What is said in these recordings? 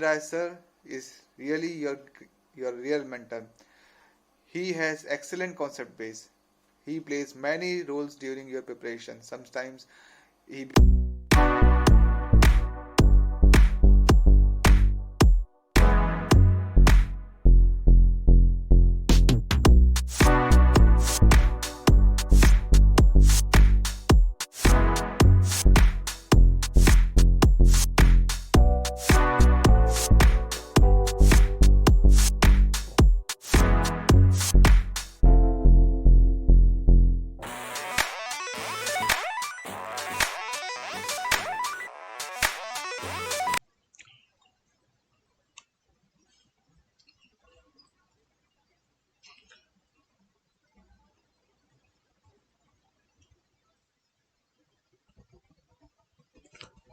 Raj sir is really your real mentor. He has excellent concept base. He plays many roles during your preparation. Sometimes he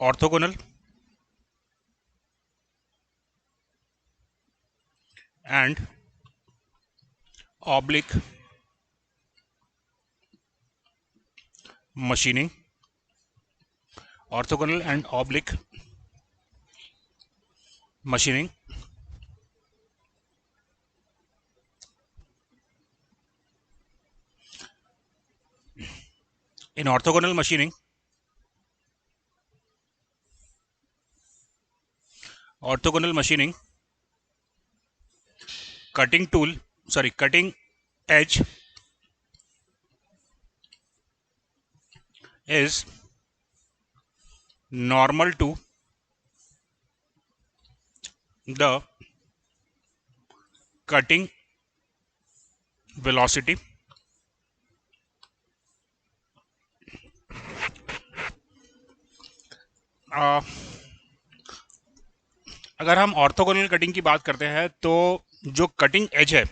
orthogonal and oblique machining, orthogonal and oblique machining. In orthogonal machining, cutting tool, sorry, cutting edge is normal to the cutting velocity uh, अगर हम orthogonal cutting की बात करते हैं तो जो cutting edge है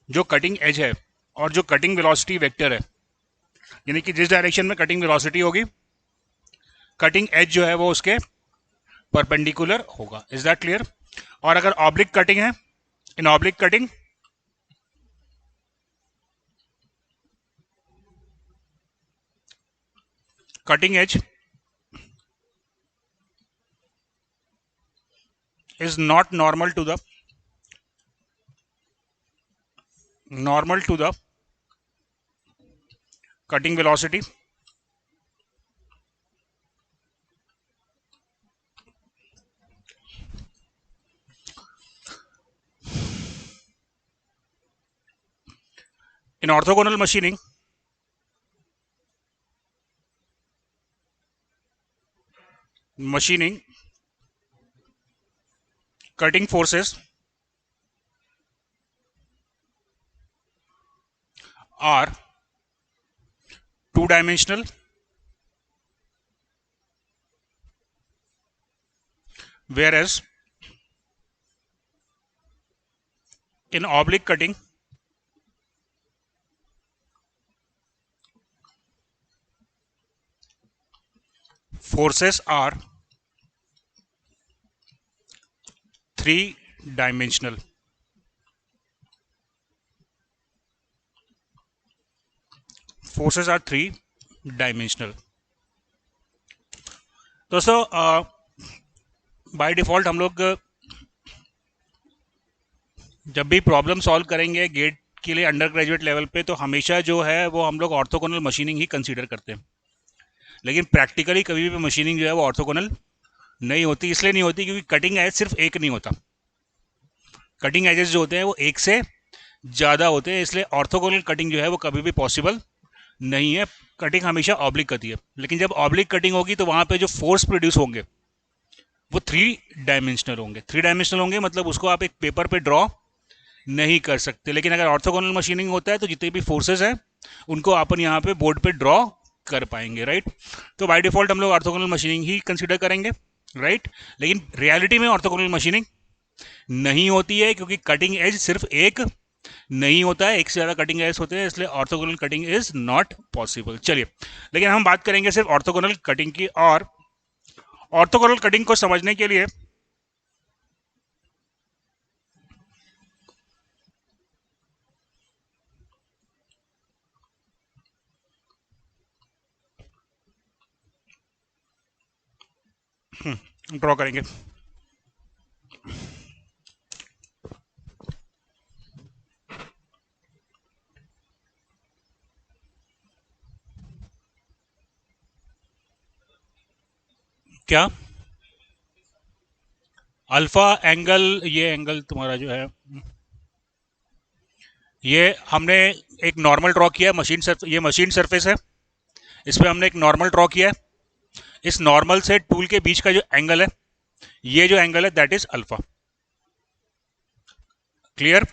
जो कटिंग एज है और जो कटिंग वेलोसिटी वेक्टर है, यानी कि जिस डायरेक्शन में कटिंग वेलोसिटी होगी, कटिंग एज जो है वो उसके परपेंडिकुलर होगा. Is that clear? और अगर ऑब्लिक कटिंग है, इन oblique cutting cutting edge is not normal to the cutting velocity in orthogonal machining cutting forces are two dimensional, whereas in oblique cutting forces are three dimensional. Forces are three dimensional. दोस्तों by default हम लोग जब भी problem solve करेंगे gate के लिए under graduate level पे, तो हमेशा जो है वो हम लोग ऑर्थोगोनल मशीनिंग ही कंसीडर करते हैं. लेकिन प्रैक्टिकली कभी भी मशीनिंग जो है वो ऑर्थोगोनल नहीं होती. इसलिए नहीं होती क्योंकि कटिंग एज सिर्फ एक नहीं होता. कटिंग एजेस जो होते हैं वो एक से ज़्यादा होते हैं, इसलिए ऑर्थोगोनल कटिंग जो है वो कभी भी पॉसिबल नहीं है. कटिंग हमेशा ऑब्लिक होती है. लेकिन जब ऑब्लिक कटिंग होगी तो वहाँ पे जो फोर्स प्रोड्यूस होंगे वो थ्री डायमेंशनल होंगे. थ्री डायमेंशनल होंगे मतलब उसको आप एक पेपर पे ड्रॉ नहीं कर सकते. लेकिन अगर ऑर्थोगोनल मशीनिंग होता है तो जितने भी फोर्सेस हैं उनको अपन यहाँ पे बोर्ड पे ड्रॉ कर पाएंगे. राइट? तो बाय डिफॉल्ट हम लोग ऑर्थोगोनल मशीनिंग ही कंसिडर करेंगे. राइट? लेकिन रियलिटी में ऑर्थोगोनल मशीनिंग नहीं होती है क्योंकि कटिंग एज सिर्फ एक नहीं होता है, एक से ज़्यादा कटिंग एज होते हैं, इसलिए orthogonal cutting is not possible. चलिए, लेकिन हम बात करेंगे सिर्फ ऑर्थोगोनल कटिंग की. और ऑर्थोगोनल कटिंग को समझने के लिए ड्रॉ करेंगे. क्या अल्फा एंगल, ये एंगल तुम्हारा जो है, ये हमने एक नॉर्मल ड्रॉ किया है, ये मशीन सरफेस है, इस पर हमने एक नॉर्मल ड्रॉ किया है। इस नॉर्मल से टूल के बीच का जो एंगल है, ये जो एंगल है दैट इज अल्फा। क्लियर?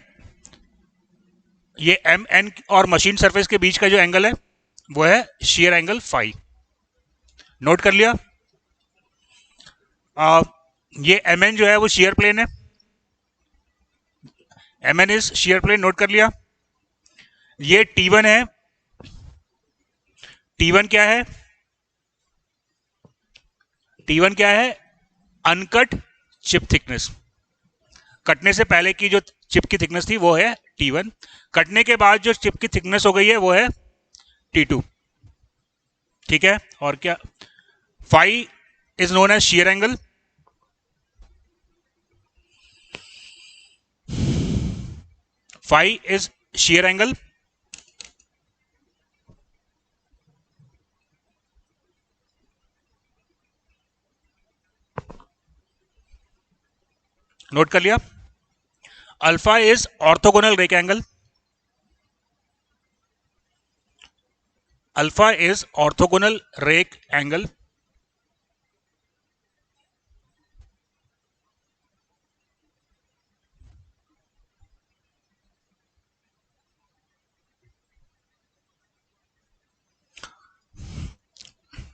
ये एम एन और मशीन सरफेस के बीच का जो एंगल है वो है शेयर एंगल फाई। नोट कर लिया? ये एम एन जो है वो शेयर प्लेन है, M N is shear plane. Note कर लिया? ये टी वन है, टी वन क्या है? टी वन क्या है? Uncut chip thickness. कटने से पहले की जो चिप की थिकनेस थी वो है टी वन, कटने के बाद जो चिप की थिकनेस हो गई है वो है टी टू। ठीक है? और क्या? Phi is known as shear angle, phi is shear angle. Note कर लिया? Alpha is orthogonal rake angle, alpha is orthogonal rake angle.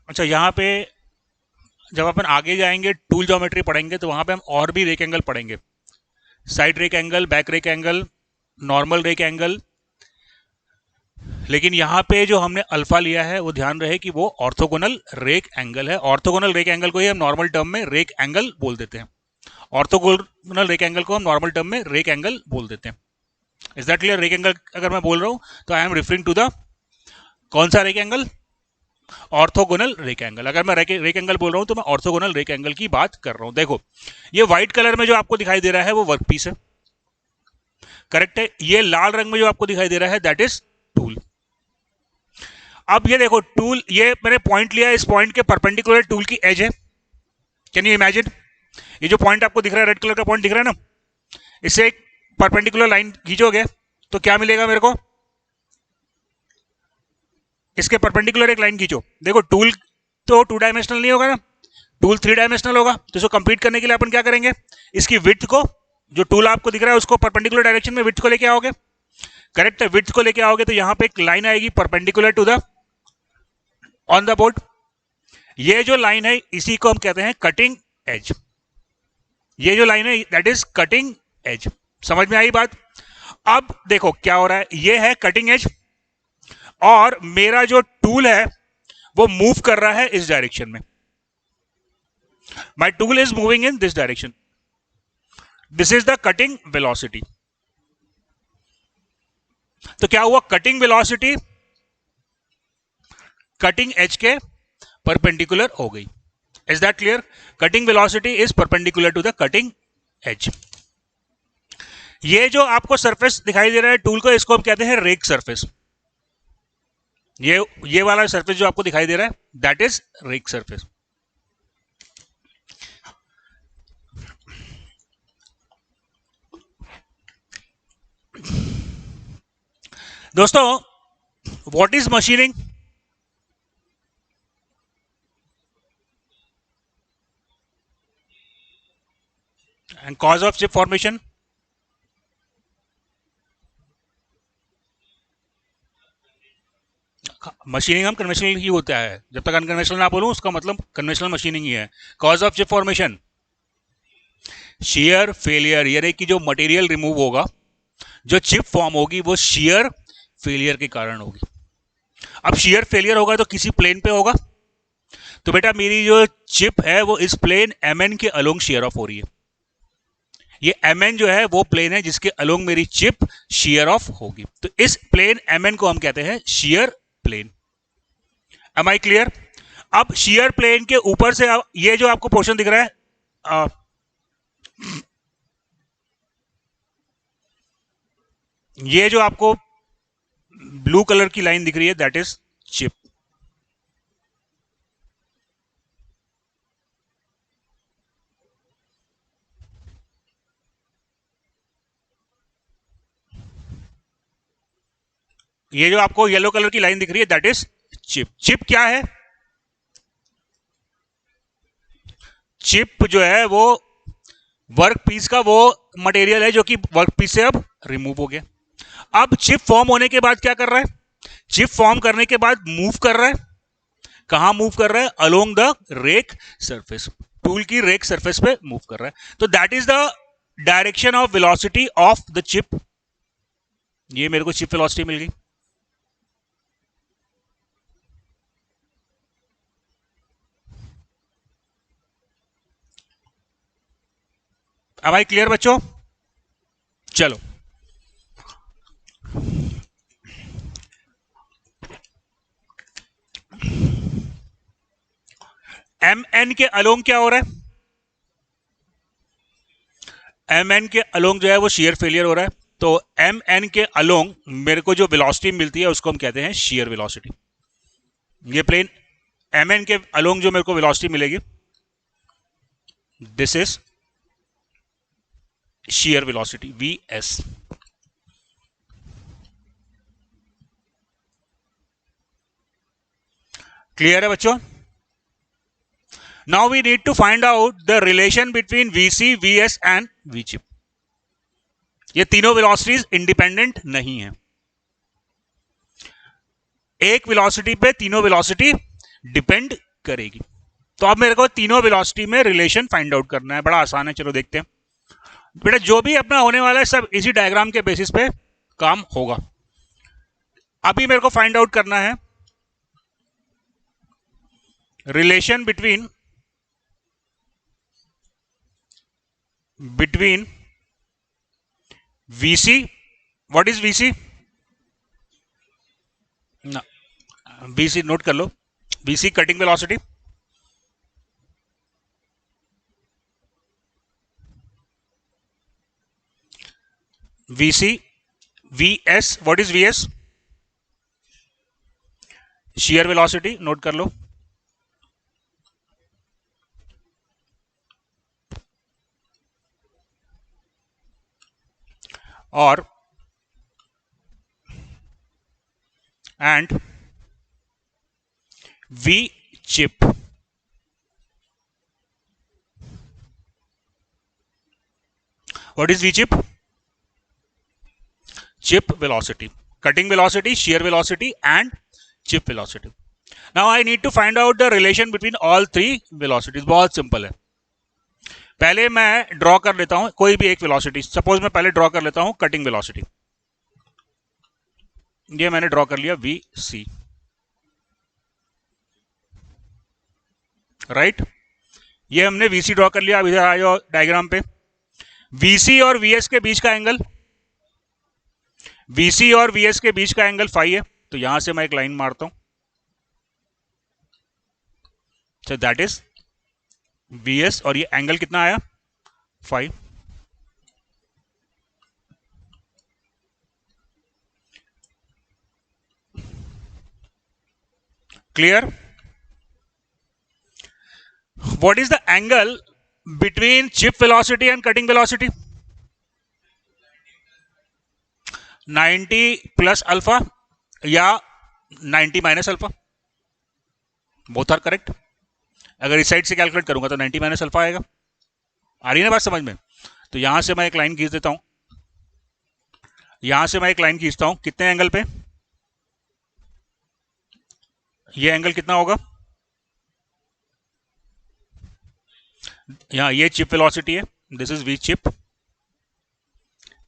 अच्छा, यहां पे जब अपन आगे जाएंगे टूल ज्योमेट्री पढ़ेंगे तो वहां पे हम और भी रेक एंगल पढ़ेंगे, side rake angle, back rake angle, normal rake angle. लेकिन यहां पे जो हमने अल्फा लिया है वो ध्यान रहे कि वो ऑर्थोगोनल रेक एंगल है। ऑर्थोगोनल रेक एंगल को ही हम नॉर्मल टर्म में रेक एंगल बोल देते हैं। ऑर्थोगोनल रेक एंगल को हम नॉर्मल टर्म में रेक एंगल बोल देते हैं। Is that clear? Rake angle अगर मैं बोल रहा हूं तो I am referring to the कौन सा rake angle? Orthogonal rake angle. अगर मैं रेक एंगल बोल रहा हूं तो मैं ऑर्थोगोनल रेक एंगल की बात कर रहा हूं। देखो, ये व्हाइट कलर में जो आपको दिखाई दे रहा है वो वर्कपीस है, करेक्ट है? ये लाल रंग में जो आपको दिखाई दे रहा है दैट इज टूल। अब ये देखो, टूल, ये मैंने पॉइंट लिया है, इस पॉइंट के परपेंडिकुलर टूल की एज है। Can you imagine? ये जो पॉइंट आपको दिख रहा है, रेड कलर का पॉइंट दिख रहा है ना, इससे एक परपेंडिकुलर लाइन खींचोगे तो क्या मिलेगा मेरे को? इसके परपेंडिकुलर एक लाइन खींचो। देखो, टूल तो टू डायमेंशनल नहीं होगा ना, टूल थ्री डायमेंशनल होगा। तो इसको कंप्लीट करने के लिए अपन क्या करेंगे? इसकी विड्थ को, जो टूल आपको दिख रहा है उसको परपेंडिकुलर डायरेक्शन में विड्थ को लेके आओगे, करेक्ट है? विड्थ को लेके आओगे तो यहां पे एक लाइन आएगी perpendicular to the on the board. ये जो लाइन है इसी को हम कहते हैं कटिंग एज। ये जो लाइन है दैट इज कटिंग एज। समझ में आई बात? अब देखो क्या हो रहा है, ये है कटिंग एज और मेरा जो टूल है वो मूव कर रहा है इस डायरेक्शन में। My tool is moving in this direction, this is the cutting velocity. तो क्या हुआ? कटिंग वेलोसिटी कटिंग एज के परपेंडिकुलर हो गई। Is that clear? Cutting velocity is perpendicular to the cutting edge. ये जो आपको सरफेस दिखाई दे रहा है टूल को, इसको हम कहते हैं रेक सरफेस। ये वाला सरफेस जो आपको दिखाई दे रहा है दैट इज रेक सरफेस। दोस्तों, what is machining? And cause of chip formation? Machining हम कन्वेंशनल ही होता है, जब तक अनकन्वेंशनल ना बोलूं उसका मतलब कन्वेंशनल मशीनिंग ही है। Cause of chip formation? Share failure, यानी कि जो मटेरियल रिमूव होगा, जो चिप फॉर्म होगी वो शेयर फेलियर के कारण होगी। अब शेयर फेलियर होगा तो किसी प्लेन पे होगा, तो बेटा मेरी जो चिप है वो इस प्लेन एम एन के अलोंग शेयर ऑफ हो रही है। ये एम एन जो है वो प्लेन है जिसके अलोंग मेरी चिप शेयर ऑफ होगी, तो इस प्लेन एम एन को हम कहते हैं shear plane. Am I clear? अब शेयर प्लेन के ऊपर से ये जो आपको पोर्शन दिख रहा है, ये जो आपको ब्लू कलर की लाइन दिख रही है दैट इज चिप। ये जो आपको येलो कलर की लाइन दिख रही है दैट इज चिप. चिप क्या है? चिप जो है वो वर्क पीस का वो मटेरियल है जो कि वर्क पीस से अब रिमूव हो गया. अब चिप फॉर्म होने के बाद क्या कर रहा है? चिप फॉर्म करने के बाद मूव कर रहा है. कहां मूव कर रहा है? Along the rake surface. Tool की रेक सरफेस पे मूव कर रहा है. तो that is the direction of velocity of the chip. ये मेरे को चिप वेलोसिटी मिल गई. अब आई क्लियर बच्चों? चलो, एम एन के अलोंग क्या हो रहा है? एम एन के अलोंग जो है वो शेयर फेलियर हो रहा है. तो एम एन के अलोंग मेरे को जो वेलोसिटी मिलती है उसको हम कहते हैं शेयर वेलोसिटी. ये प्लेन एम एन के अलोंग जो मेरे को वेलोसिटी मिलेगी this is shear velocity vs. Clear है बच्चों? Now we need to find out the relation between vc vs and vchip. ये तीनों वेलोसिटीज इंडिपेंडेंट नहीं है. एक वेलोसिटी पे तीनों वेलोसिटी डिपेंड करेगी. तो अब मेरे को तीनों वेलोसिटी में रिलेशन फाइंड आउट करना है. बड़ा आसान है, चलो देखते हैं. बेटा जो भी अपना होने वाला है सब इसी डायग्राम के बेसिस पे काम होगा. अभी मेरे को फाइंड आउट करना है relation between VC. What is VC? ना, VC नोट कर लो. VC cutting velocity. VC VS. What is VS? shear velocity. Note कर लो. और and V chip. What is V chip? Chip velocity, cutting velocity, shear velocity and chip velocity. Now I need to find out the relation between all three velocities. बहुत simple है. पहले मैं draw कर लेता हूं कोई भी एक वेलोसिटी. सपोज मैं पहले ड्रॉ कर लेता हूं कटिंग वेलोसिटी. ये मैंने ड्रॉ कर लिया VC. राइट, ये हमने VC ड्रॉ कर लिया. अब इधर आ जाओ डायग्राम पे. VC और VS के बीच का एंगल, VC और VS के बीच का एंगल फाई है. तो यहां से मैं एक लाइन मारता हूं. तो दैट इज VS और ये एंगल कितना आया? Phi. Clear? What is the angle between chip velocity and cutting velocity? 90 plus alpha या 90 minus alpha. Both are correct. अगर इस साइड से कैलकुलेट करूंगा तो 90 माइनस अल्फा आएगा. आ रही है ना बात समझ में? तो यहां से मैं एक लाइन खींच देता हूं. यहां से मैं एक लाइन खींचता हूं. कितने एंगल पे? ये एंगल कितना होगा? यहां ये चिप वेलोसिटी है. This is V chip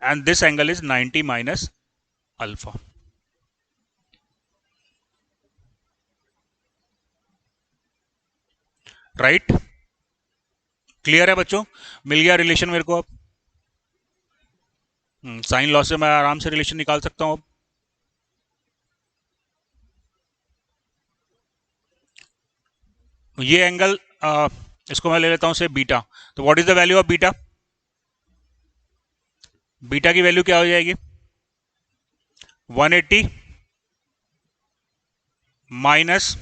and this angle is 90 minus alpha. Right, clear है बच्चों? मिल गया रिलेशन मेरे को. अब साइन लॉ से मैं आराम से रिलेशन निकाल सकता हूं. अब ये एंगल इसको मैं ले लेता हूं से बीटा. तो what is the value of beta? Beta की वैल्यू क्या हो जाएगी? 180 minus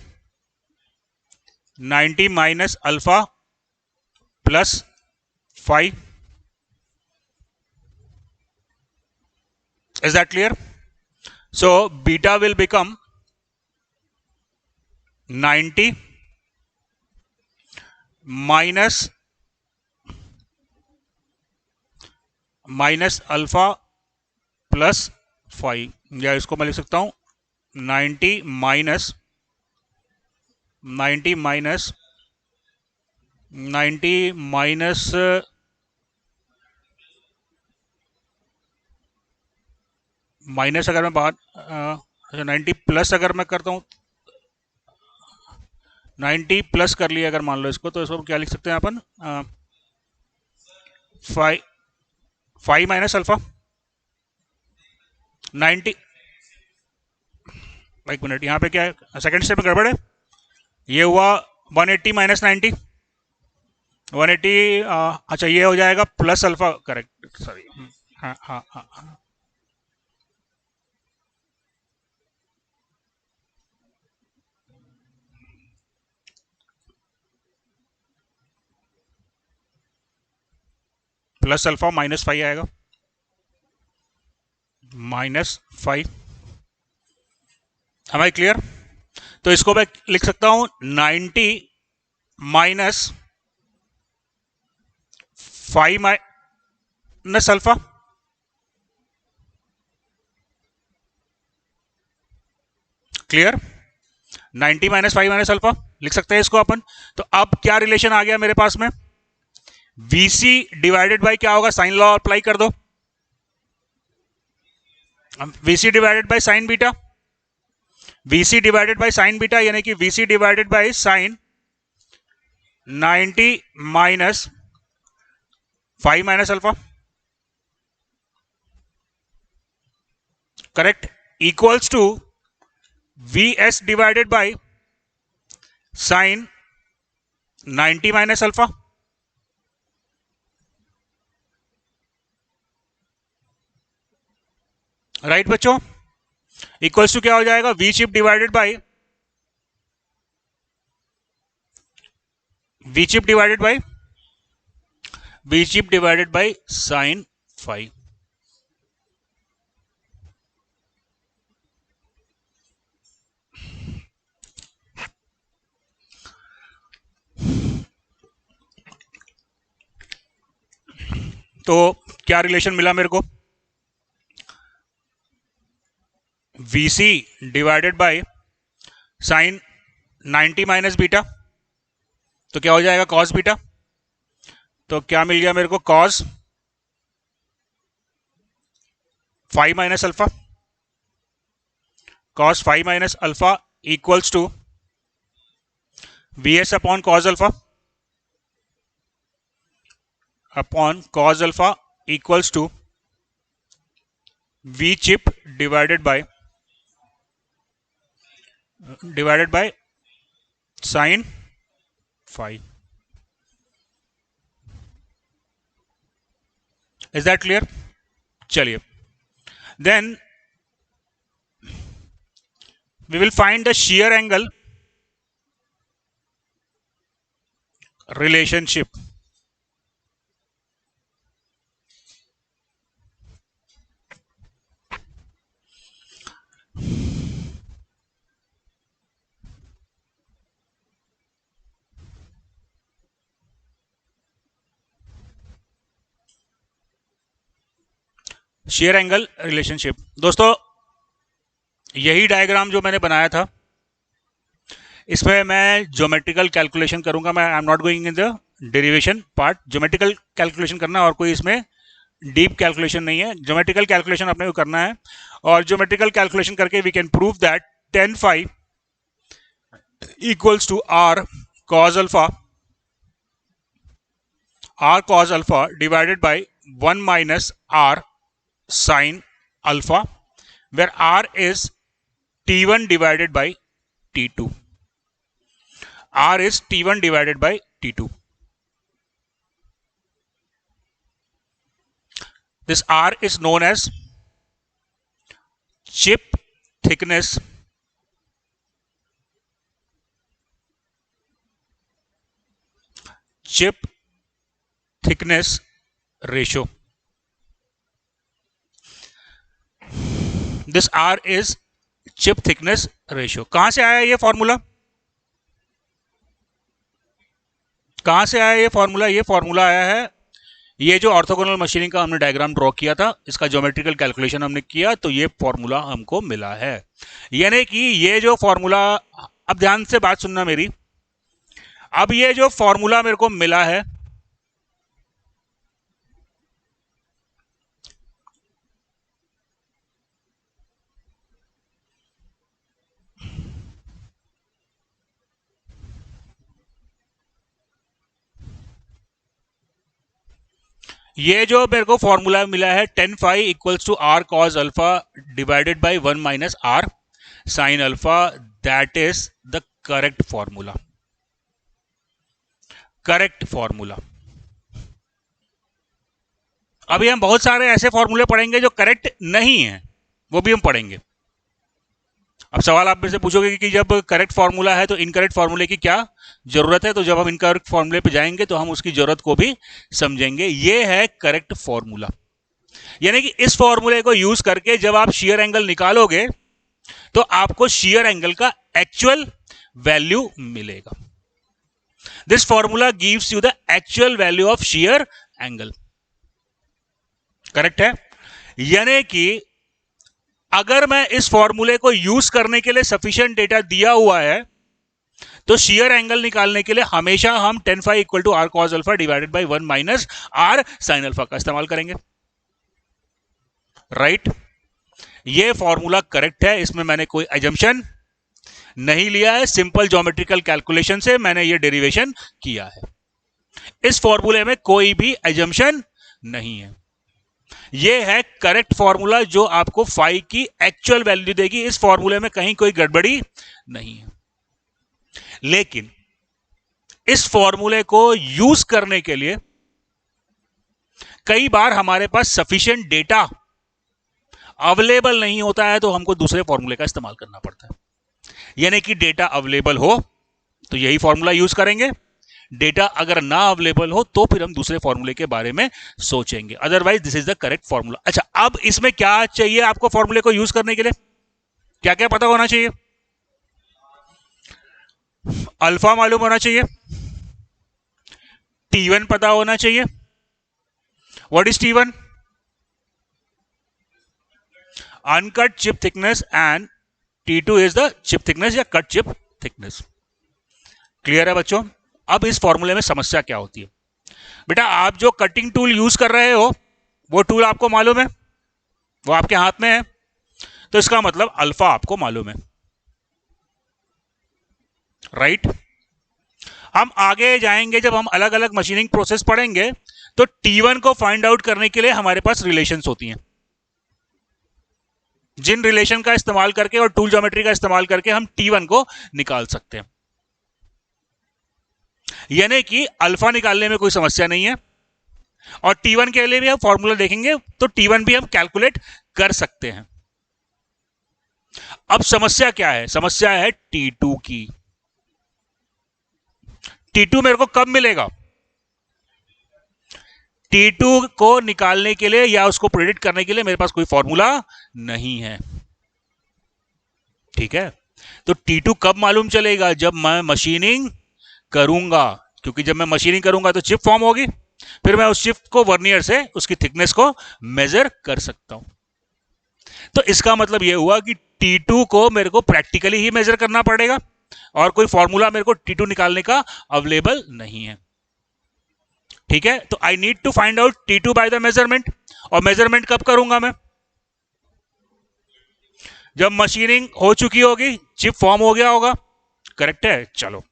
90 minus alpha plus 5. Is that clear? So beta will become 90 minus alpha plus 5, या इसको मैं लिख सकता हूं 90 माइनस 90 माइनस 90 माइनस माइनस अगर मैं बाहर 90 प्लस अगर मैं करता हूं 90 प्लस कर लिया अगर मान लो इसको, तो इसको क्या लिख सकते हैं अपन 5 माइनस अल्फा 90। एक मिनट, यहाँ पे क्या है, सेकंड स्टेप में गड़बड़ है। ये हुआ 180 माइनस 90 180, अच्छा ये हो जाएगा प्लस अल्फा, करेक्ट, सॉरी। हाँ हाँ हाँ, प्लस अल्फा माइनस 5 आएगा, -5। am I clear? तो इसको मैं लिख सकता हूं 90 minus 5 minus alpha, clear? 90 minus 5 minus alpha लिख सकते हैं इसको अपन। तो अब क्या रिलेशन आ गया मेरे पास में, VC डिवाइडेड बाय क्या होगा, साइन लॉ अप्लाई कर दो, VC divided by sine beta, VC divided by sine beta यानी कि VC divided by sine 90 minus 5 minus alpha, correct, equals to VS divided by sine 90 minus alpha, right बच्चों, equals to क्या हो जाएगा, V chip divided by V chip divided by V chip divided by sine 5। तो क्या relation मिला मेरे को, VC divided by sine 90 minus beta, तो क्या हो जाएगा कॉस बीटा। तो क्या मिल गया मेरे को, cos 5 minus alpha, cos 5 minus alpha equals to VS upon cos alpha, upon cos alpha equals to V chip divided by sine 5। Is that clear? चलिए, then we will find the shear angle relationship. Shear angle relationship, दोस्तों यही diagram जो मैंने बनाया था, इसमें मैं geometrical calculation करूंगा। मैं I am not going in the derivation part, geometrical calculation करना और कोई इसमें डीप कैलकुलेशन नहीं है, ज्योमेट्रिकल कैलकुलेशन अपने को करना है। और ज्योमेट्रिकल कैलकुलेशन करके we can prove that tan phi equals to r cos alpha divided by 1 minus r sin alpha, where r is t1 divided by t2, r is t1 divided by t2. This r is known as chip thickness ratio. This are is chip thickness ratio. कहां से आया ये formula? कहां से आया ये formula? ये formula आया है, ये जो ऑर्थोगोनल मशीनिंग का हमने डायग्राम ड्रॉ किया था, इसका ज्योमेट्रिकल कैलकुलेशन हमने किया, तो ये फॉर्मूला हमको मिला है। यानी कि ये जो फॉर्मूला, अब ध्यान से बात सुनना मेरी, अब ये जो फॉर्मूला मेरे को मिला है, ये जो मेरे को फॉर्मूला मिला है 10 phi equals to are cos alpha divided by 1 minus are sine alpha, that is the correct formula. Correct formula. अभी हम बहुत सारे ऐसे फॉर्मूले पढ़ेंगे जो करेक्ट नहीं है, वो भी हम पढ़ेंगे। अब सवाल आप मेरे से पूछोगे कि जब करेक्ट फॉर्मूला है तो इनकरेक्ट फॉर्मूले की क्या जरूरत है? तो जब हम इनकरेक्ट फॉर्मूले पे जाएंगे तो हम उसकी जरूरत को भी समझेंगे। ये है करेक्ट फॉर्मूला। यानी कि इस फॉर्मूले को यूज करके जब आप शेयर एंगल निकालोगे तो आपको शेयर एंगल का एक्चुअल वैल्यू मिलेगा। This formula gives you the actual value of shear angle. Correct है? यानी कि अगर मैं इस फॉर्मूले को यूज करने के लिए सफिशिएंट डेटा दिया हुआ है तो शेयर एंगल निकालने के लिए हमेशा हम 10 phi equal to are cos alpha divided by 1 minus are sine alpha का इस्तेमाल करेंगे। राइट? ये फॉर्मूला करेक्ट है, इसमें मैंने कोई एजम्पशन नहीं लिया है, सिंपल ज्योमेट्रिकल कैलकुलेशन से मैंने ये डेरिवेशन किया है। इस फॉर्मूले में कोई भी एजम्पशन नहीं है। ये है करेक्ट फॉर्मूला जो आपको फाई की एक्चुअल वैल्यू देगी। इस फॉर्मूले में कहीं कोई गड़बड़ी नहीं है। लेकिन इस फॉर्मूले को यूज करने के लिए कई बार हमारे पास सफिशिएंट डेटा अवेलेबल नहीं होता है, तो हमको दूसरे फॉर्मूले का इस्तेमाल करना पड़ता है। यानी कि डेटा अवेलेबल हो तो यही फॉर्मूला यूज करेंगे, डेटा अगर ना अवेलेबल हो तो फिर हम दूसरे फॉर्मूले के बारे में सोचेंगे। Otherwise this is the correct formula. अच्छा, अब इसमें क्या चाहिए आपको फॉर्मूले को यूज करने के लिए? क्या क्या पता होना चाहिए? अल्फा मालूम होना चाहिए, T1 पता होना चाहिए। What is T1? Uncut chip thickness and T2 is the chip thickness या कट चिप थिकनेस। क्लियर है बच्चों? अब इस फॉर्मूले में समस्या क्या होती है? बेटा, आप जो कटिंग टूल यूज कर रहे हो वो टूल आपको मालूम है, वो आपके हाथ में है, तो इसका मतलब अल्फा आपको मालूम है। राइट? हम आगे जाएंगे, जब हम अलग अलग मशीनिंग प्रोसेस पढ़ेंगे तो T1 को फाइंड आउट करने के लिए हमारे पास रिलेशंस होती हैं, जिन रिलेशन का इस्तेमाल करके और टूल ज्योमेट्री का इस्तेमाल करके हम T1 को निकाल सकते हैं। यानी कि अल्फा निकालने में कोई समस्या नहीं है, और T1 के लिए भी हम फॉर्मूला देखेंगे तो T1 भी हम कैलकुलेट कर सकते हैं। अब समस्या क्या है? समस्या है T2 की। T2 मेरे को कब मिलेगा? T2 को निकालने के लिए या उसको प्रेडिक्ट करने के लिए मेरे पास कोई फॉर्मूला नहीं है। ठीक है? तो T2 कब मालूम चलेगा? जब मैं मशीनिंग करूंगा, क्योंकि जब मैं मशीनिंग करूंगा तो चिप फॉर्म होगी, फिर मैं उस चिप को वर्नियर से उसकी थिकनेस को मेजर कर सकता हूं। तो इसका मतलब यह हुआ कि T2 को मेरे को प्रैक्टिकली ही मेजर करना पड़ेगा, और कोई फॉर्मूला मेरे को T2 निकालने का अवेलेबल नहीं है। ठीक है? तो I need to find out T2 by the measurement. और मेजरमेंट कब करूंगा मैं? जब मशीनिंग हो चुकी होगी, चिप फॉर्म हो गया होगा। करेक्ट है? चलो,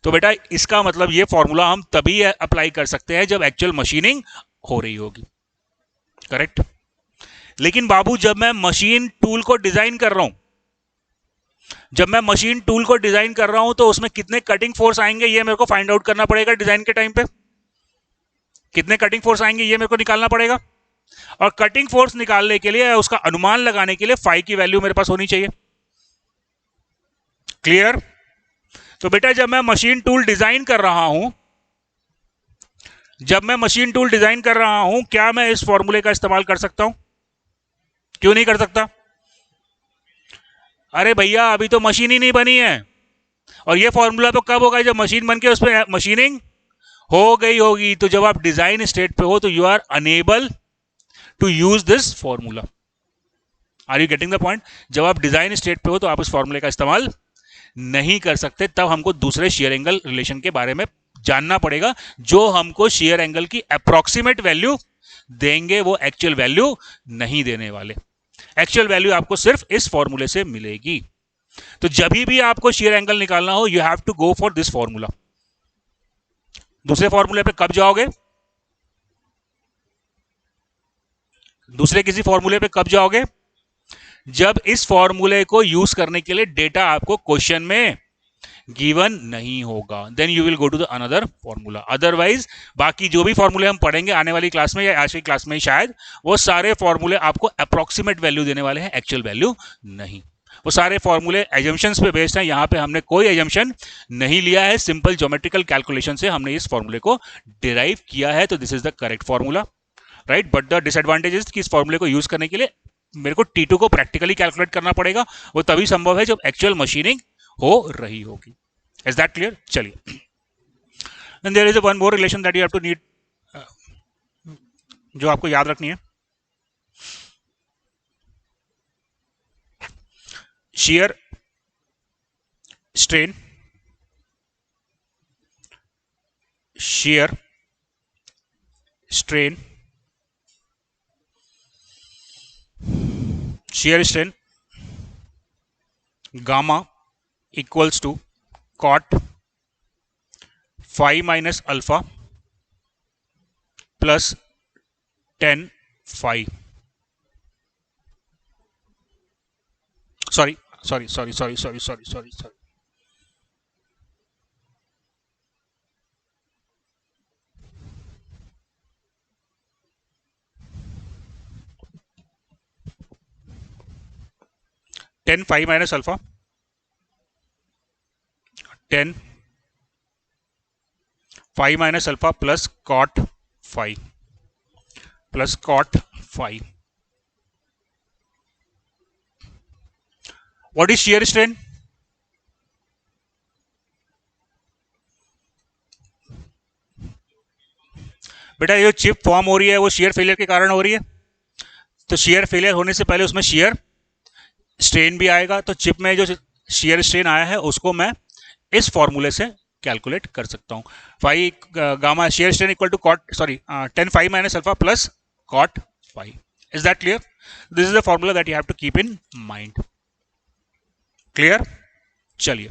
तो बेटा इसका मतलब ये फॉर्मूला हम तभी अप्लाई कर सकते हैं जब एक्चुअल मशीनिंग हो रही होगी। करेक्ट? लेकिन बाबू, जब मैं मशीन टूल को डिजाइन कर रहा हूं, जब मैं मशीन टूल को डिजाइन कर रहा हूं तो उसमें कितने कटिंग फोर्स आएंगे ये मेरे को फाइंड आउट करना पड़ेगा। डिजाइन के टाइम पे कितने कटिंग फोर्स आएंगे ये मेरे को निकालना पड़ेगा, और कटिंग फोर्स निकालने के लिए, उसका अनुमान लगाने के लिए फाई की वैल्यू मेरे पास होनी चाहिए। क्लियर? तो बेटा, जब मैं मशीन टूल डिजाइन कर रहा हूं, जब मैं मशीन टूल डिजाइन कर रहा हूं, क्या मैं इस फॉर्मूले का इस्तेमाल कर सकता हूं? क्यों नहीं कर सकता? अरे भैया अभी तो मशीन ही नहीं बनी है, और ये फॉर्मूला तो कब होगा जब मशीन बन के उस पर मशीनिंग हो गई होगी। तो जब आप डिजाइन स्टेट पे हो तो you are unable to use this formula. Are you getting the point? जब आप डिजाइन स्टेट पे हो तो आप उस फॉर्मूले का इस्तेमाल नहीं कर सकते, तब हमको दूसरे शेयर एंगल रिलेशन के बारे में जानना पड़ेगा, जो हमको शेयर एंगल की अप्रोक्सीमेट वैल्यू देंगे, वो एक्चुअल वैल्यू नहीं देने वाले। एक्चुअल वैल्यू आपको सिर्फ इस फॉर्मूले से मिलेगी। तो जब भी आपको शेयर एंगल निकालना हो, you have to go for this formula. दूसरे फॉर्मूले पे कब जाओगे? दूसरे किसी फॉर्मूले पे कब जाओगे? जब इस फॉर्मूले को यूज करने के लिए डेटा आपको क्वेश्चन में गिवन नहीं होगा, then you will go to the another formula. Otherwise बाकी जो भी फॉर्मूले हम पढ़ेंगे आने वाली क्लास में या आज की क्लास में शायद, वो सारे फॉर्मूले आपको अप्रोक्सीमेट वैल्यू देने वाले हैं, एक्चुअल वैल्यू नहीं। वो सारे फॉर्मूले एजम्पशंस पे बेस्ड हैं। यहां पे हमने कोई एजम्पशन नहीं लिया है, सिंपल ज्योमेट्रिकल कैलकुलेशन से हमने इस फॉर्मूले को डिराइव किया है। तो this is the correct formula, right. But the disadvantage is कि इस फॉर्मूले को यूज करने के लिए मेरे को T2 को प्रैक्टिकली कैलकुलेट करना पड़ेगा। वो तभी संभव है जब एक्चुअल मशीनिंग हो रही होगी। Is that clear? चलिए, then there is one more relation that you have to need, जो आपको याद रखनी है। shear strain, shear strain, shear strain gamma equals to cot phi minus alpha plus tan phi. Sorry. 10 phi minus alpha, 10 phi minus alpha plus cot phi plus cot phi. What is shear strain? बेटा ये जो chip form हो रही है वो share failure के कारण हो रही है। तो शेयर फेलियर होने से पहले उसमें शेयर स्ट्रेन भी आएगा। तो चिप में जो शेयर स्ट्रेन आया है उसको मैं इस फॉर्मूले से कैलकुलेट कर सकता हूं। Phi gamma shear strain equal to cot, sorry 10 phi minus alpha plus cot phi. Is that clear? This is the formula that you have to keep in mind. Clear? चलिए,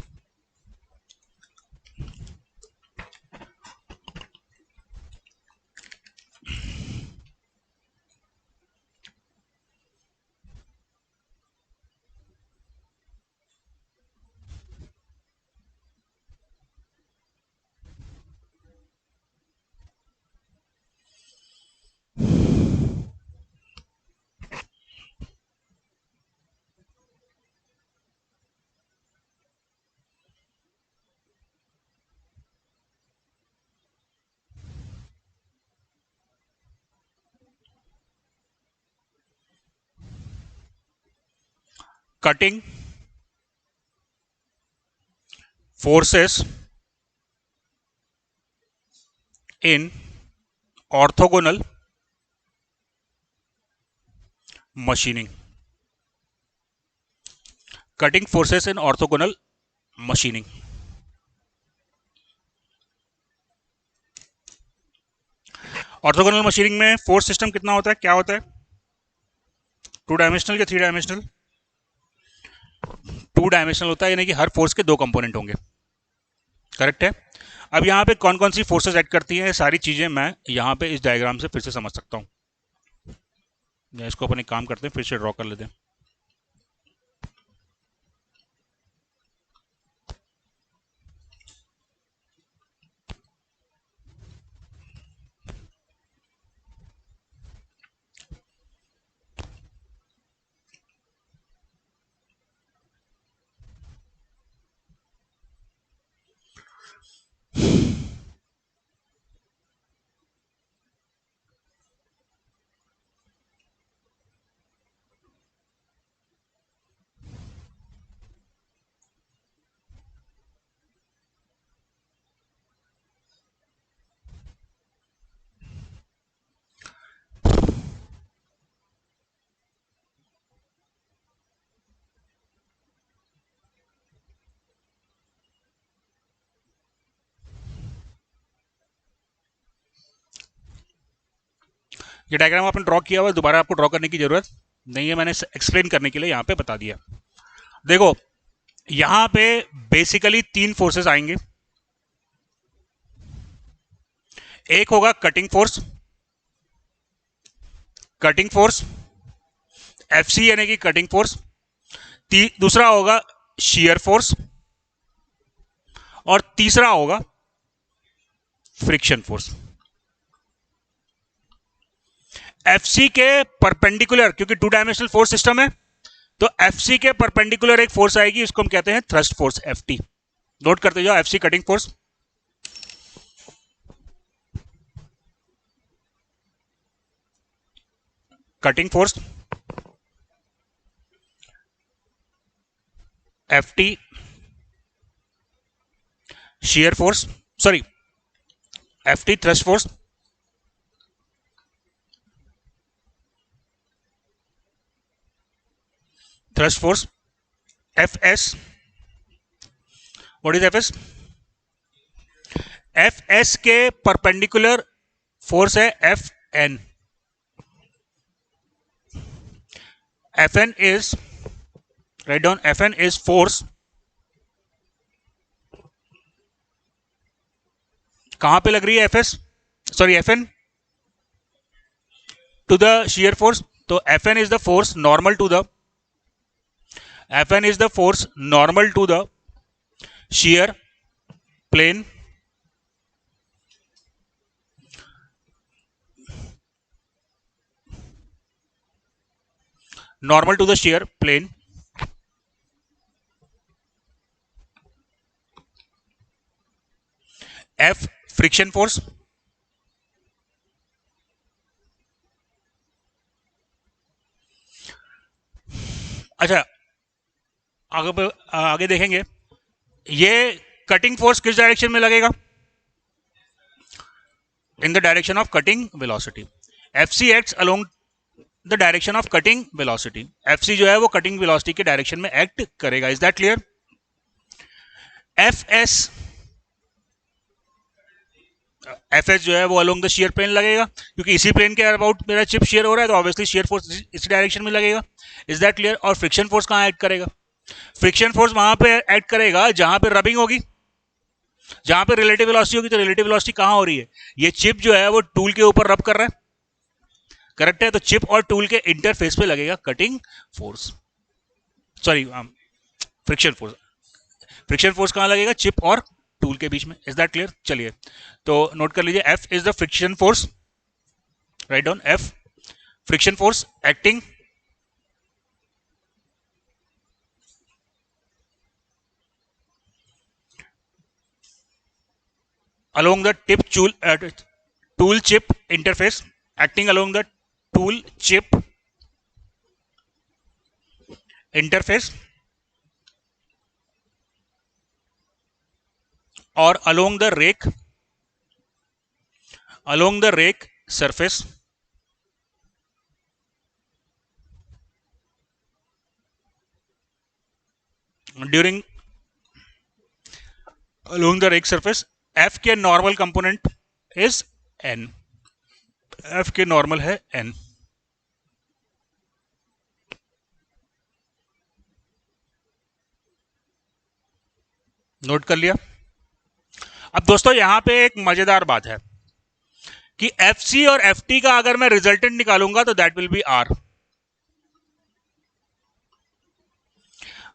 cutting forces in orthogonal machining. Cutting forces in orthogonal machining. Orthogonal machining में force system कितना होता है, क्या होता है? 2 dimensional या 3 dimensional? 2 dimensional होता है, यानी कि हर फोर्स के 2 कंपोनेंट होंगे। करेक्ट है। अब यहाँ पे कौन कौन सी फोर्सेस एक्ट करती हैं, सारी चीजें मैं यहाँ पे इस डायग्राम से फिर से समझ सकता हूँ। इसको अपन एक काम करते हैं, फिर से ड्रॉ कर लेते हैं। ये डायग्राम आपने ड्रॉ किया हुआ है, दोबारा आपको ड्रॉ करने की जरूरत नहीं है, मैंने एक्सप्लेन करने के लिए यहाँ पे बता दिया। देखो यहां पे बेसिकली तीन फोर्सेस आएंगे। एक होगा कटिंग फोर्स, एफसी यानी कि कटिंग फोर्स। दूसरा होगा शियर फोर्स और तीसरा होगा फ्रिक्शन फोर्स। एफसी के परपेंडिकुलर, क्योंकि टू डायमेंशनल फोर्स सिस्टम है, तो एफसी के परपेंडिकुलर एक फोर्स आएगी, इसको हम कहते हैं थ्रस्ट फोर्स, एफटी। नोट करते जाओ, FC cutting force, cutting force, FT shear force, sorry, ft thrust force, fs, what is fs? fs के परपेंडिकुलर फोर्स है fn, fn is, write down, fn is force, कहां पे लग रही है fs, sorry fn to the shear force, तो fn is the force normal to the, fn is the force normal to the shear plane, normal to the shear plane, f friction force, अच्छा आगे देखेंगे, ये cutting force किस direction में लगेगा, in the direction of cutting velocity, FC acts along the direction of cutting velocity, FC जो है वो कटिंग वेलोसिटी के डायरेक्शन में एक्ट करेगा। Is that clear? एफएस जो है वो अलोंग द शेयर प्लेन लगेगा, क्योंकि इसी प्लेन के अबाउट मेरा चिप शेयर हो रहा है, तो ऑब्वियसली शेयर फोर्स इसी डायरेक्शन में लगेगा। Is that clear? और फ्रिक्शन फोर्स कहां एक्ट करेगा? फ्रिक्शन फोर्स वहां पे एक्ट करेगा जहां पे रबिंग होगी, जहां पे रिलेटिव वेलोसिटी होगी। तो रिलेटिव वेलोसिटी कहां हो रही है? ये चिप जो है वो टूल के ऊपर रब कर रहा है, करेक्ट है? तो चिप और टूल के इंटरफेस पे लगेगा cutting force, sorry friction force. Friction force कहां लगेगा? चिप और टूल के बीच में। Is that clear? चलिए तो नोट कर लीजिए, F is the friction force, write down, F friction force acting along the tool chip interface, acting along the tool chip interface or along the rake surface during, along the rake surface, f के normal component is n, f के normal है n। Note कर लिया? अब दोस्तों यहां पे एक मजेदार बात है कि FC और FT का अगर मैं रिजल्टेंट निकालूंगा तो दैट विल बी R,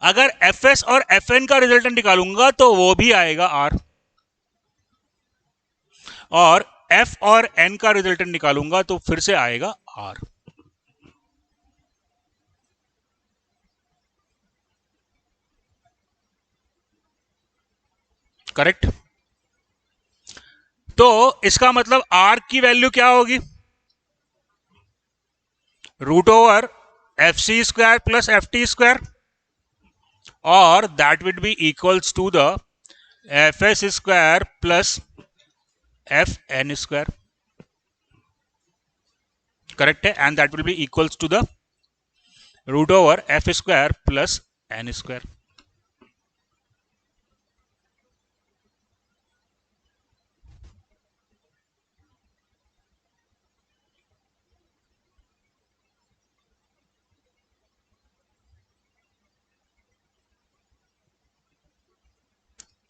अगर FS और FN का रिजल्टेंट निकालूंगा तो वो भी आएगा R, और F और N का रिजल्टेंट निकालूंगा तो फिर से आएगा R। करेक्ट? तो इसका मतलब R की वैल्यू क्या होगी? Root over FC square plus FT square, और that will be equals to the FS square plus FN square, correct है? And that will be equals to the root over F square plus N square.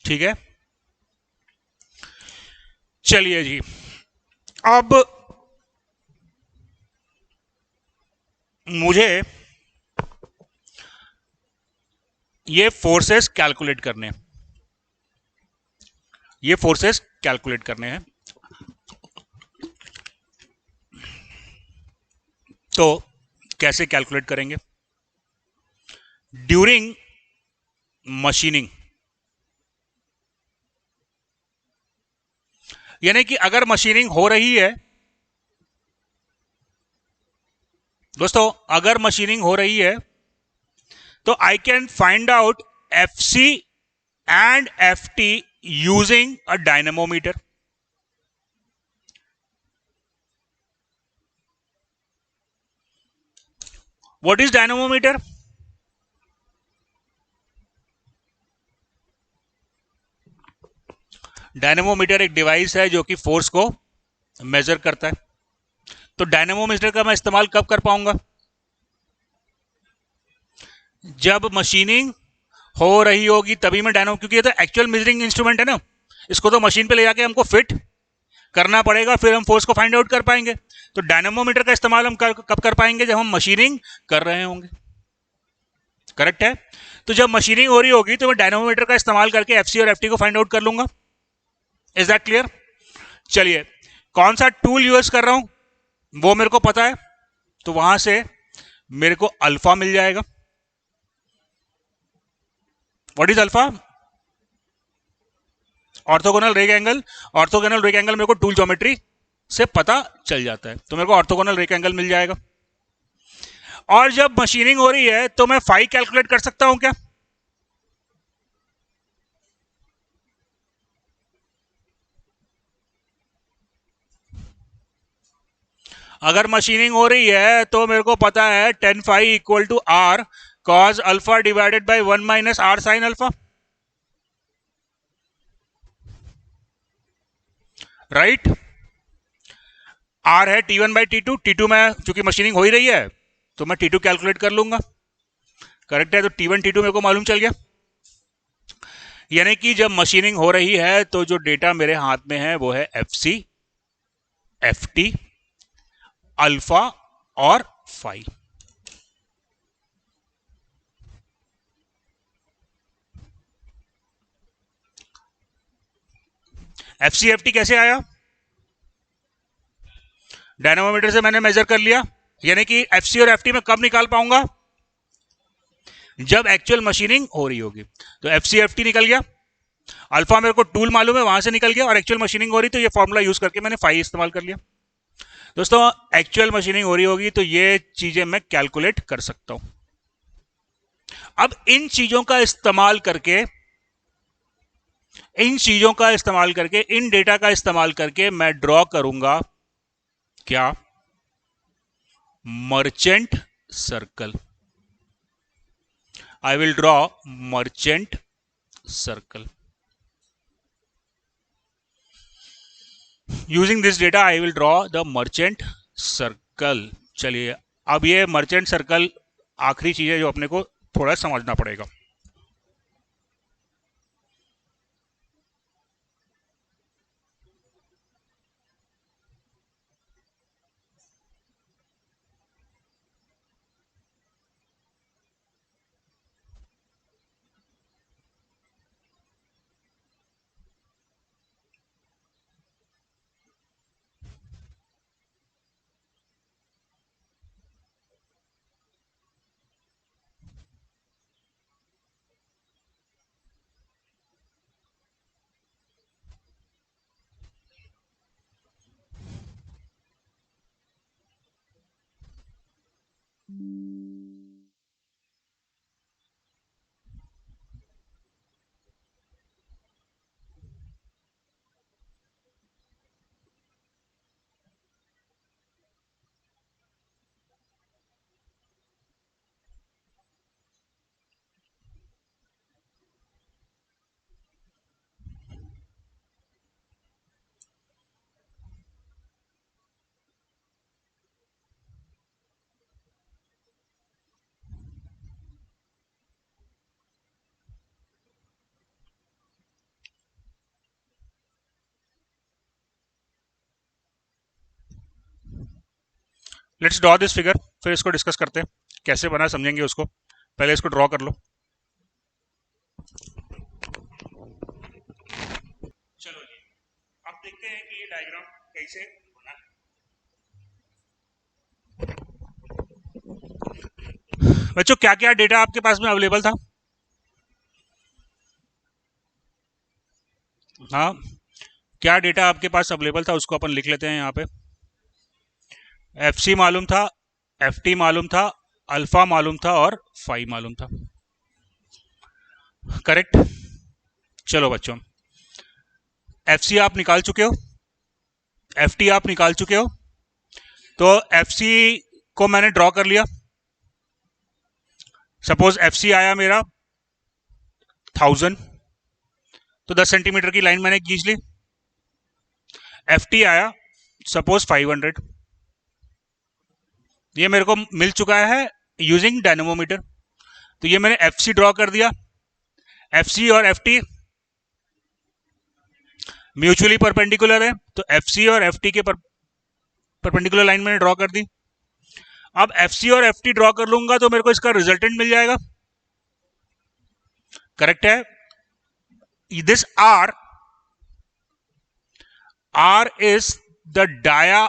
ठीक है, चलिए जी। अब मुझे ये forces calculate करने हैं, ये फोर्सेस कैलकुलेट करने हैं। तो कैसे कैलकुलेट करेंगे? ड्यूरिंग मशीनिंग, यानी कि अगर मशीनिंग हो रही है दोस्तों, अगर मशीनिंग हो रही है तो I can find out F C and F T using a dynamometer. What is dynamometer? Dynamometer एक डिवाइस है जो कि फोर्स को मेजर करता है। तो डायनेमोमीटर का मैं इस्तेमाल कब कर पाऊंगा? जब मशीनिंग हो रही होगी तभी मैं डायनेमो, क्योंकि ये तो एक्चुअल मेजरिंग इंस्ट्रूमेंट है ना, इसको तो मशीन पे ले जाके हमको फिट करना पड़ेगा, फिर हम फोर्स को फाइंड आउट कर पाएंगे। तो डायनेमोमीटर का इस्तेमाल हम कब कर पाएंगे? जब हम मशीनिंग कर रहे होंगे। करेक्ट है। तो जब मशीनिंग हो रही होगी तो मैं डायनेमोमीटर का इस्तेमाल करके एफसी और एफटी को फाइंड आउट कर लूंगा। Is that clear? चलिए, कौन सा टूल यूज कर रहा हूं वो मेरे को पता है, तो वहां से मेरे को अल्फा मिल जाएगा। What is alpha? Orthogonal rake angle. Orthogonal rake angle मेरे को टूल ज्योमेट्री से पता चल जाता है, तो मेरे को ऑर्थोगोनल रेक एंगल मिल जाएगा। और जब मशीनिंग हो रही है तो मैं फाई कैलकुलेट कर सकता हूं क्या? अगर मशीनिंग हो रही है तो मेरे को पता है tan phi equal to r cos alpha divided by 1 minus are sine alpha. Right. R है T one by T two में चूंकि मशीनिंग हो ही रही है तो मैं टी टू कैलकुलेट कर लूंगा। करेक्ट है, तो टी वन टी टू मेरे को मालूम चल गया। यानी कि जब मशीनिंग हो रही है तो जो डेटा मेरे हाथ में है वो है F C, F T, alpha और phi. F C F T कैसे आया? डायनामोमीटर से मैंने मेजर कर लिया। यानी कि एफ सी और एफ टी में कब निकाल पाऊंगा? जब एक्चुअल मशीनिंग हो रही होगी। तो एफ सी एफ टी निकल गया, अल्फा मेरे को टूल मालूम है वहां से निकल गया, और एक्चुअल मशीनिंग हो रही तो ये फॉर्मूला यूज करके मैंने फाई इस्तेमाल कर लिया। दोस्तों, एक्चुअल मशीनिंग हो रही होगी तो ये चीजें मैं कैलकुलेट कर सकता हूं। अब इन चीजों का इस्तेमाल करके, इन चीजों का इस्तेमाल करके, इन डेटा का इस्तेमाल करके मैं ड्रॉ करूंगा क्या? Merchant circle. I will draw merchant circle. Using this data, I will draw the merchant circle. चलिए, अब ये merchant circle आखिरी चीज है जो अपने को थोड़ा समझना पड़ेगा। लेट्स ड्रॉ दिस फिगर, फिर इसको डिस्कस करते हैं कैसे बना, समझेंगे उसको। पहले इसको ड्रॉ कर लो। चलो जी, अब देखते हैं कि ये डायग्राम कैसे बना है। बच्चों क्या क्या डेटा आपके पास में अवेलेबल था? हाँ, क्या डेटा आपके पास अवेलेबल था उसको अपन लिख लेते हैं यहाँ पे। एफ सी मालूम था, एफ टी मालूम था, अल्फा मालूम था और फाई मालूम था। करेक्ट। चलो बच्चों, एफ सी आप निकाल चुके हो, एफ टी आप निकाल चुके हो, तो एफ सी को मैंने ड्रॉ कर लिया। सपोज एफ सी आया मेरा 1000, तो 10 सेंटीमीटर की लाइन मैंने खींच ली। एफ टी आया सपोज 500, ये मेरे को मिल चुका है यूजिंग डायनेमोमीटर, तो ये मैंने एफ सी ड्रॉ कर दिया। एफ सी और एफ टी म्यूचुअली परपेंडिकुलर है, तो एफ सी और एफ टी के परपेंडिकुलर लाइन मैंने ड्रॉ कर दी। अब एफ सी और एफ टी ड्रॉ कर लूंगा तो मेरे को इसका रिजल्टेंट मिल जाएगा। करेक्ट है। This are is the dia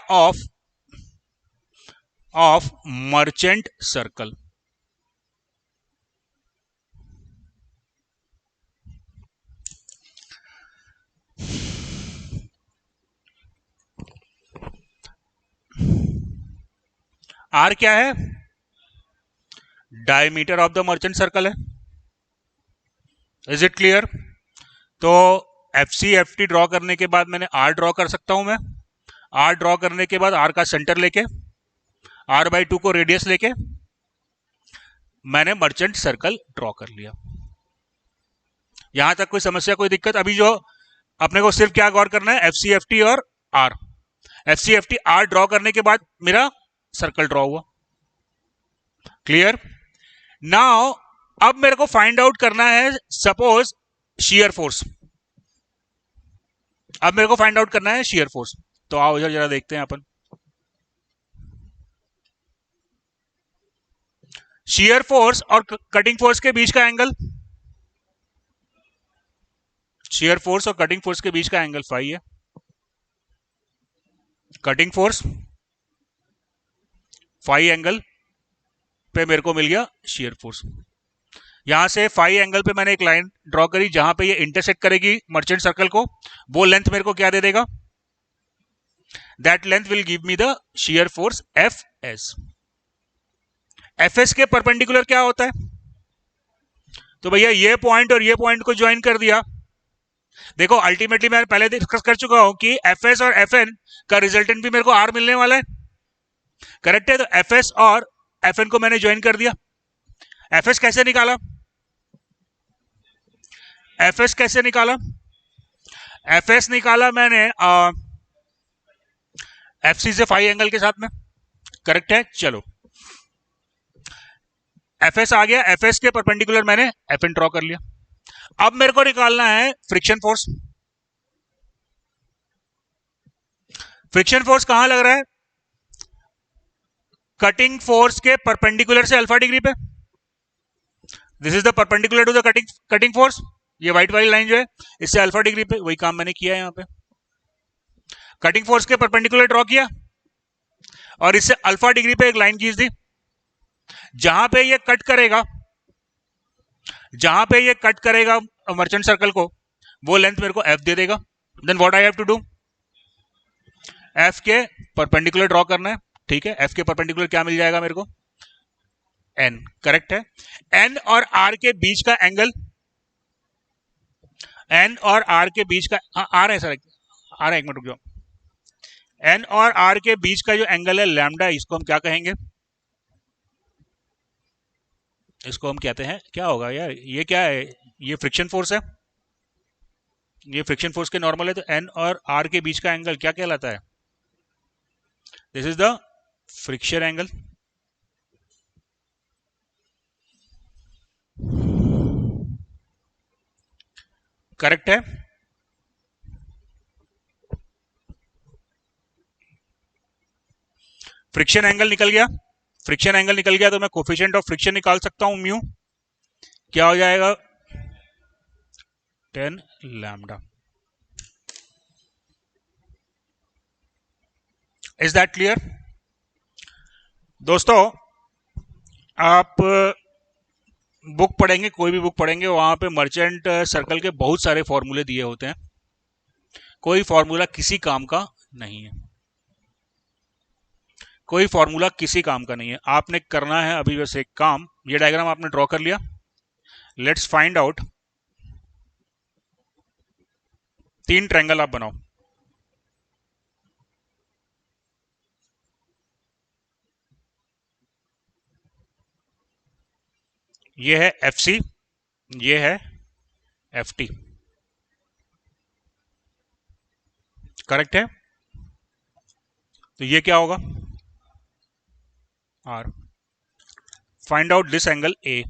of merchant circle. R क्या है? Diameter of the merchant circle है। Is it clear? तो F C F T draw करने के बाद मैंने आर ड्रॉ कर सकता हूं मैं। आर ड्रॉ करने के बाद आर का सेंटर लेके, R/2 को रेडियस लेके मैंने मर्चेंट सर्कल ड्रॉ कर लिया। यहां तक कोई समस्या, कोई दिक्कत? अभी जो अपने को सिर्फ क्या गौर करना है, एफ सी एफ टी और R. F C F T R draw करने के बाद मेरा सर्कल ड्रॉ हुआ। क्लियर? नाउ अब मेरे को फाइंड आउट करना है सपोज शियर फोर्स। अब मेरे को फाइंड आउट करना है शियर फोर्स। तो आओ इधर जरा देखते हैं अपन। शियर फोर्स और कटिंग फोर्स के बीच का एंगल, शियर फोर्स और कटिंग फोर्स के बीच का एंगल फाई है। कटिंग फोर्स फाई एंगल पे मेरे को मिल गया शियर फोर्स। यहां से फाई एंगल पे मैंने एक लाइन ड्रॉ करी जहां पे ये इंटरसेक्ट करेगी मर्चेंट सर्कल को। वो लेंथ मेरे को क्या दे देगा? That length will give me the shear force F S. F S के परपेंडिकुलर क्या होता है? तो भैया ये पॉइंट और ये पॉइंट को ज्वाइन कर दिया। देखो अल्टीमेटली मैं पहले डिस्कस कर चुका हूं कि एफ एस और एफ एन का रिजल्टेंट भी मेरे को आर मिलने वाला है। करेक्ट है? तो एफ एस और एफ एन को मैंने ज्वाइन कर दिया। एफ एस कैसे निकाला? एफ एस कैसे निकाला? एफ एस निकाला मैंने एफ सी से फाई एंगल के साथ में। करेक्ट है? चलो एफ एस आ गया, एफ एस के परपेंडिकुलर मैंने एफ एन ड्रॉ कर लिया। अब मेरे को निकालना है फ्रिक्शन फोर्स। फ्रिक्शन फोर्स कहां लग रहा है? कटिंग फोर्स के परपेंडिकुलर से अल्फा डिग्री पे। This is the perpendicular to the cutting force. ये व्हाइट वाली लाइन जो है इससे अल्फा डिग्री पे, वही काम मैंने किया है यहां पे। कटिंग फोर्स के परपेंडिकुलर ड्रॉ किया और इससे अल्फा डिग्री पे एक लाइन खींच दी। जहां पे ये कट करेगा, जहां पे ये कट करेगा मर्चेंट सर्कल को, वो लेंथ मेरे को एफ दे देगा। Then what I have to do? F के परपेंडिकुलर ड्रॉ करना है। ठीक है, एफ के परपेंडिकुलर क्या मिल जाएगा मेरे को? एन। करेक्ट है? एन और आर के बीच का एंगल, एन और आर के बीच का आर है सर, आ रहा है, एक मिनट रुक जाओ। एन और आर के बीच का जो एंगल है लैम्डा, इसको हम क्या कहेंगे? इसको हम कहते हैं, क्या होगा यार, ये क्या है? ये फ्रिक्शन फोर्स है, ये फ्रिक्शन फोर्स के नॉर्मल है, तो एन और आर के बीच का एंगल क्या कहलाता है? This is the friction angle. Correct है? फ्रिक्शन एंगल निकल गया, फ्रिक्शन एंगल निकल गया तो मैं कोफिशिएंट ऑफ फ्रिक्शन निकाल सकता हूं म्यू, क्या हो जाएगा 10 लैम्डा। इज दैट क्लियर दोस्तों? आप बुक पढ़ेंगे, कोई भी बुक पढ़ेंगे, वहां पे मर्चेंट सर्कल के बहुत सारे फॉर्मूले दिए होते हैं, कोई फॉर्मूला किसी काम का नहीं है, कोई फॉर्मूला किसी काम का नहीं है। आपने करना है अभी बस एक काम, ये डायग्राम आपने ड्रॉ कर लिया, लेट्स फाइंड आउट, 3 ट्रायंगल आप बनाओ। ये है एफ सी, ये है एफ टी, करेक्ट है? तो ये क्या होगा R. Find out this angle A,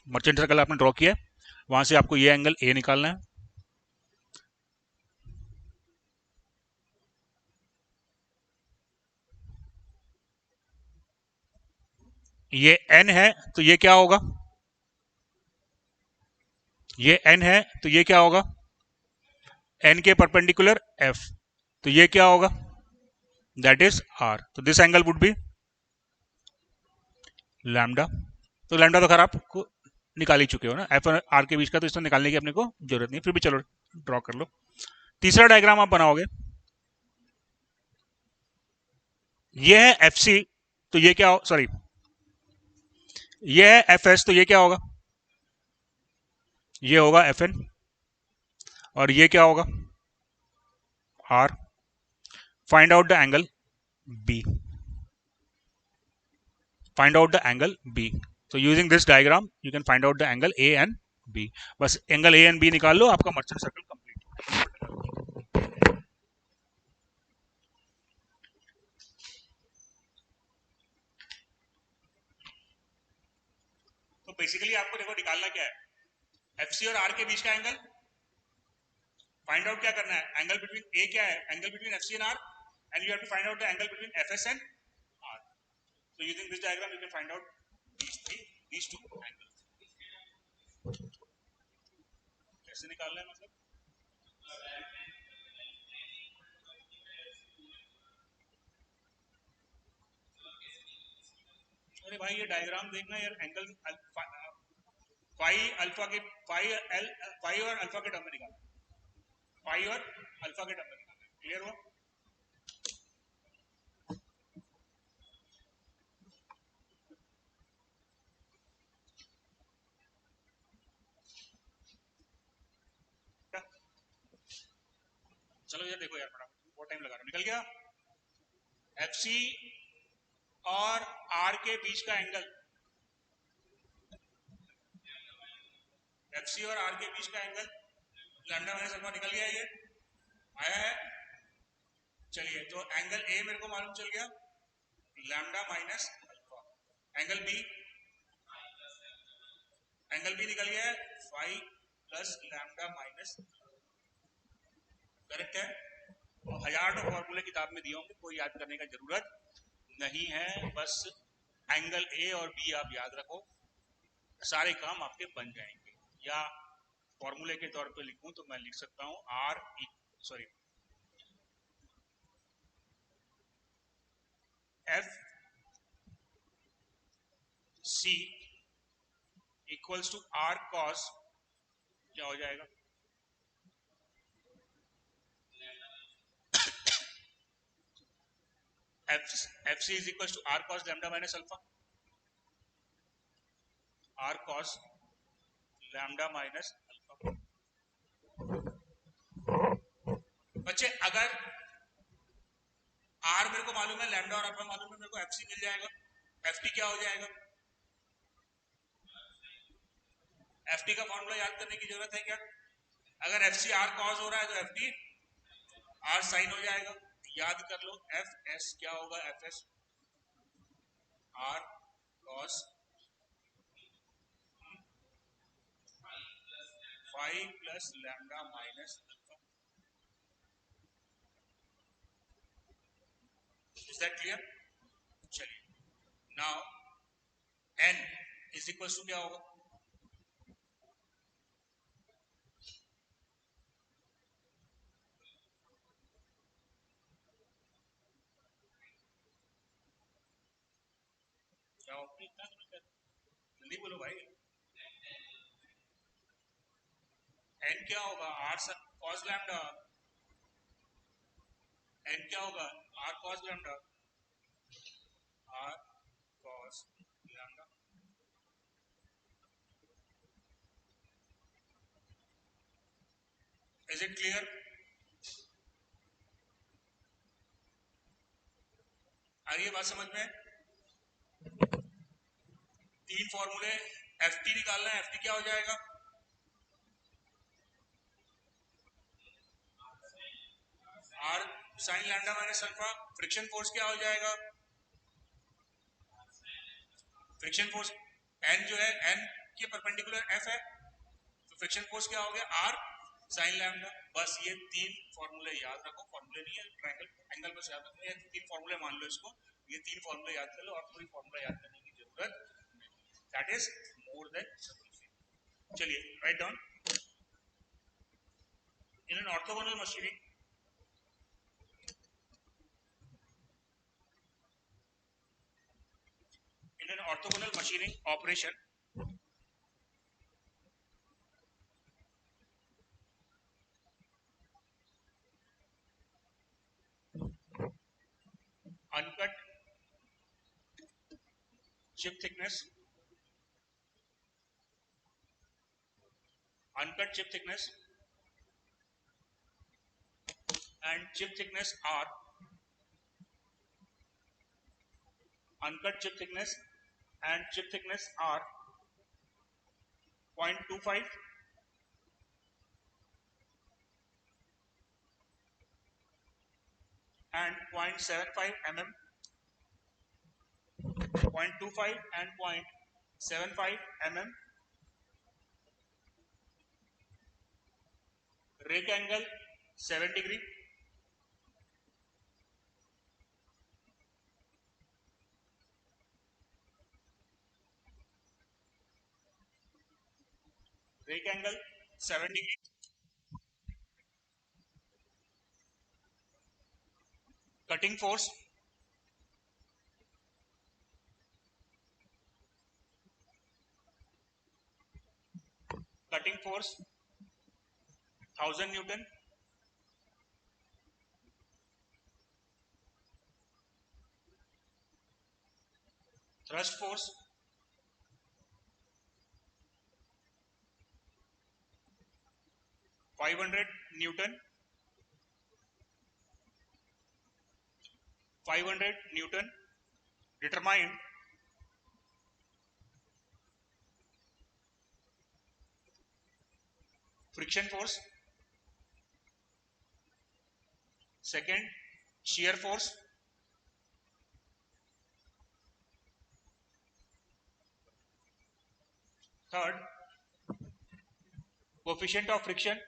Merchant circle आपने ड्रॉ किया है, वहां से आपको ये एंगल ए निकालना है। ये एन है तो ये क्या होगा, ये एन है तो ये क्या होगा एन के परपेंडिकुलर एफ, तो ये क्या होगा दैट इज आर, तो this angle would be lambda. तो लैम्डा तो खैर आपको निकाल ही चुके हो ना, एफ और आर के बीच का, तो इसमें निकालने की अपने को जरूरत नहीं, फिर भी चलो ड्रॉ कर लो। तीसरा डायग्राम आप बनाओगे, ये है एफ सी, तो ये क्या हो, सॉरी ये है एफ एस, तो ये क्या होगा, ये होगा एफ एन, और ये क्या होगा R. Find out the angle B, find out the angle B. So using this diagram you can find out the angle A and B. बस एंगल A and B निकाल लो, आपका मर्चेंट सर्कल कंप्लीट। तो basically आपको देखो निकालना क्या है, F सी और आर के बीच का एंगल फाइंड आउट क्या करना है, एंगल बिटवीन ए क्या है, angle between F C and R, and you have to find out the angle between F S and R. So using this diagram you can find out these two angles. कैसे निकालना है मतलब, अरे भाई ये diagram देखना यार, angle phi alpha के फाई एल फाई और अल्फा के टर्म में निकालना, फाई और अल्फा के टर्म में निकालना, क्लियर हुआ? चलो यार देखो यार फटाफट, बहुत टाइम लगा रहा, निकल गया। एफ सी और आर के बीच का एंगल, एफ सी और आर के बीच का एंगल लैम्डा माइनस अल्फा, निकल गया ये, आया है। चलिए तो एंगल ए मेरे को मालूम चल गया lambda minus alpha, angle B, angle B निकल गया है phi plus lambda minus, correct है? हजार तो फॉर्मूले किताब में दिए होंगे, कोई याद करने का जरूरत नहीं है, बस एंगल ए और बी आप याद रखो, सारे काम आपके बन जाएंगे। या फॉर्मूले के तौर पे लिखूं तो मैं लिख सकता हूं R sorry F C equals to are cos, क्या हो जाएगा F C is equals to are cos lambda minus alpha, R cos lambda minus alpha. बच्चे अगर आर मेरे को मालूम है, लैम्डा और अल्फा मालूम है, मेरे को एफ सी मिल जाएगा, एफ टी क्या हो जाएगा, एफ टी का फॉर्मूला याद करने की जरूरत है क्या? अगर एफ सी आर कॉस हो रहा है तो एफ टी आर साइन हो जाएगा, याद कर लो, एफ एस क्या होगा, F S r cos five plus lambda minus alpha. That clear? चलिए now n is equal to क्या होगा? क्या होगा? इतना जल्दी बोलो भाई। n क्या होगा? r cos lambda. n क्या होगा? r cos lambda. r cos lambda. Is it clear? आ रही है बात समझ में? तीन फॉर्मूले, एफ टी निकालना है। एफ टी क्या हो जाएगा? R sine lambda minus alpha. Friction force क्या हो जाएगा? फ्रिक्शन फोर्स एन जो है, एन के परपेंडिकुलर एफ है, तो फ्रिक्शन फोर्स क्या हो गया? R sine lambda. बस ये तीन फॉर्मूले याद रखो। फॉर्मूले नहीं है, ट्रायंगल एंगल बस याद रखो। ये तीन फॉर्मूले मान लो इसको। ये तीन फॉर्मूले याद कर लो और कोई फॉर्मूला याद करने की जरूरत नहीं। That is more than sufficient. चलिए write down. In an orthogonal machining, in an orthogonal machining operation, uncut chip thickness, uncut chip thickness and chip thickness are uncut chip thickness and chip thickness are 0.25 and 0.75 mm, 0.25 and 0.75 mm. Rake angle 7 degree. Rake angle 7 degree. Cutting force cutting force 1000 Newton. Thrust force 500 Newton. 500 Newton. Determine friction force. Second, shear force. Third, coefficient of friction.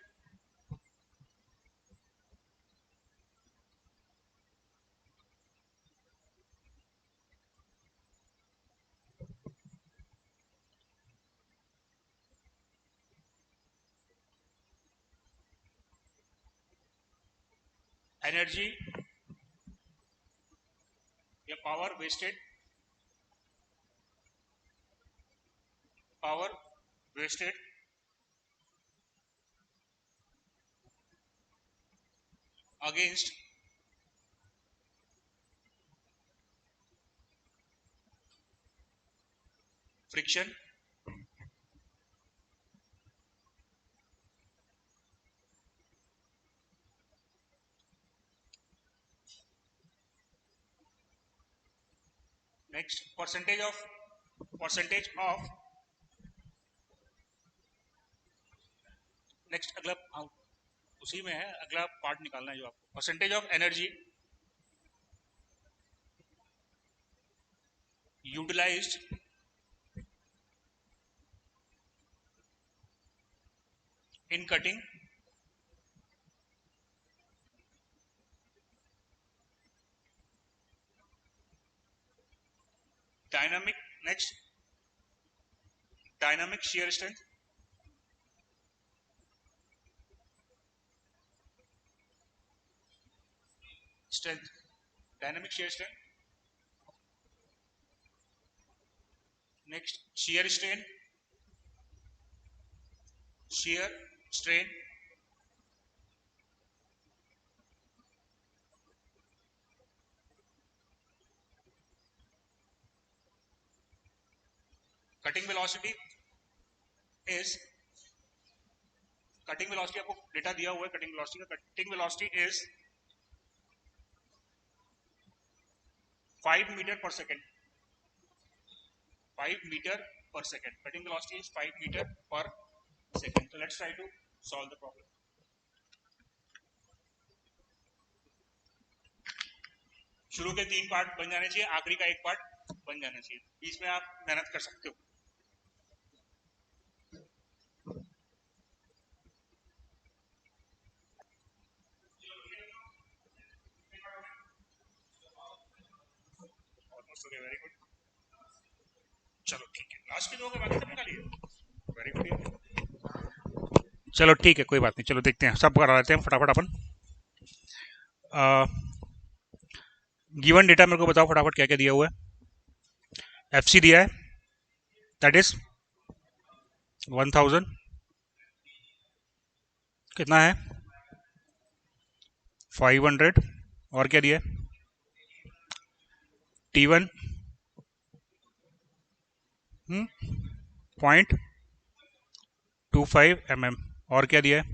Energy या power wasted. Power wasted against friction. Next, percentage of next अगला, हाँ उसी में है, अगला part निकालना है जो आपको। Percentage of energy utilized in cutting dynamic, next dynamic shear strength, dynamic shear strength, next shear strain, shear strain, cutting velocity is, cutting velocity आपको डेटा दिया हुआ है कटिंग वेलोसिटी का, cutting velocity is 5 metre per second, 5 metre per second. Cutting velocity is 5 meter per second. So let's try to solve the problem. शुरू के 3 part बन जाने चाहिए, आखिरी का 1 पार्ट बन जाना चाहिए, बीच में आप मेहनत कर सकते हो। वेरी गुड, चलो ठीक है, लास्ट के 2 के बाकी सब निकालिए। वेरी गुड, चलो ठीक है, कोई बात नहीं, चलो देखते हैं, सब करा लेते हैं फटाफट अपन। गिवन डेटा मेरे को बताओ फटाफट क्या क्या दिया हुआ है। एफसी दिया है, दैट इज 1000, कितना है 500, और क्या दिया है T1 0.25 mm, और क्या दिया है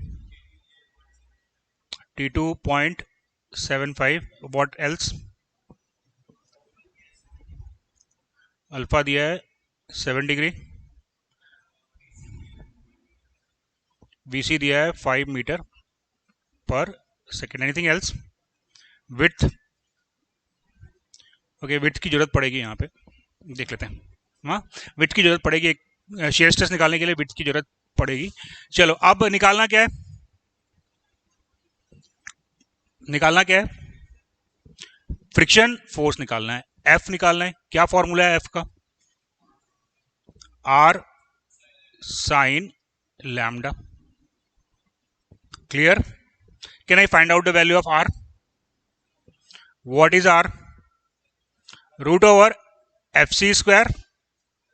T2 0.75, व्हाट एल्स, अल्फा दिया है 7 डिग्री, VC दिया है 5 metre per second, anything else, width, okay width की जरूरत पड़ेगी, यहाँ पे देख लेते हैं, हाँ विड्थ की जरूरत पड़ेगी, एक शेयर स्ट्रेस निकालने के लिए विड्थ की जरूरत पड़ेगी। चलो अब निकालना क्या है, निकालना क्या है, फ्रिक्शन फोर्स निकालना है, एफ निकालना है। क्या फॉर्मूला है एफ का, R sine lambda, clear. Can I find out the value of R, what is R, root over F C square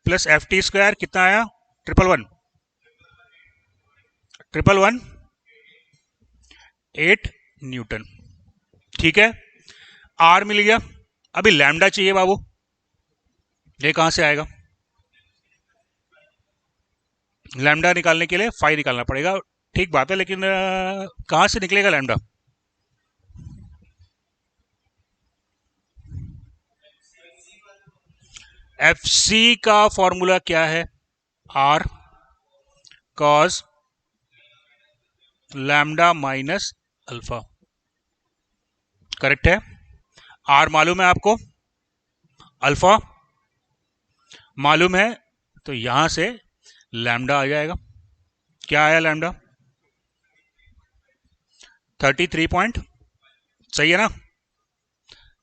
plus F T square, कितना आया 111, 8 न्यूटन, ठीक है। आर मिल गया, अभी लैम्डा चाहिए बाबू, ये कहां से आएगा, लैम्डा निकालने के लिए फाई निकालना पड़ेगा, ठीक बात है, लेकिन कहां से निकलेगा लैम्डा, एफ सी का फॉर्मूला क्या है, R cos lambda minus alpha, correct है। आर मालूम है आपको, अल्फा मालूम है, तो यहां से लैम्डा आ जाएगा, क्या आया लैम्डा 33 पॉइंट, सही है ना,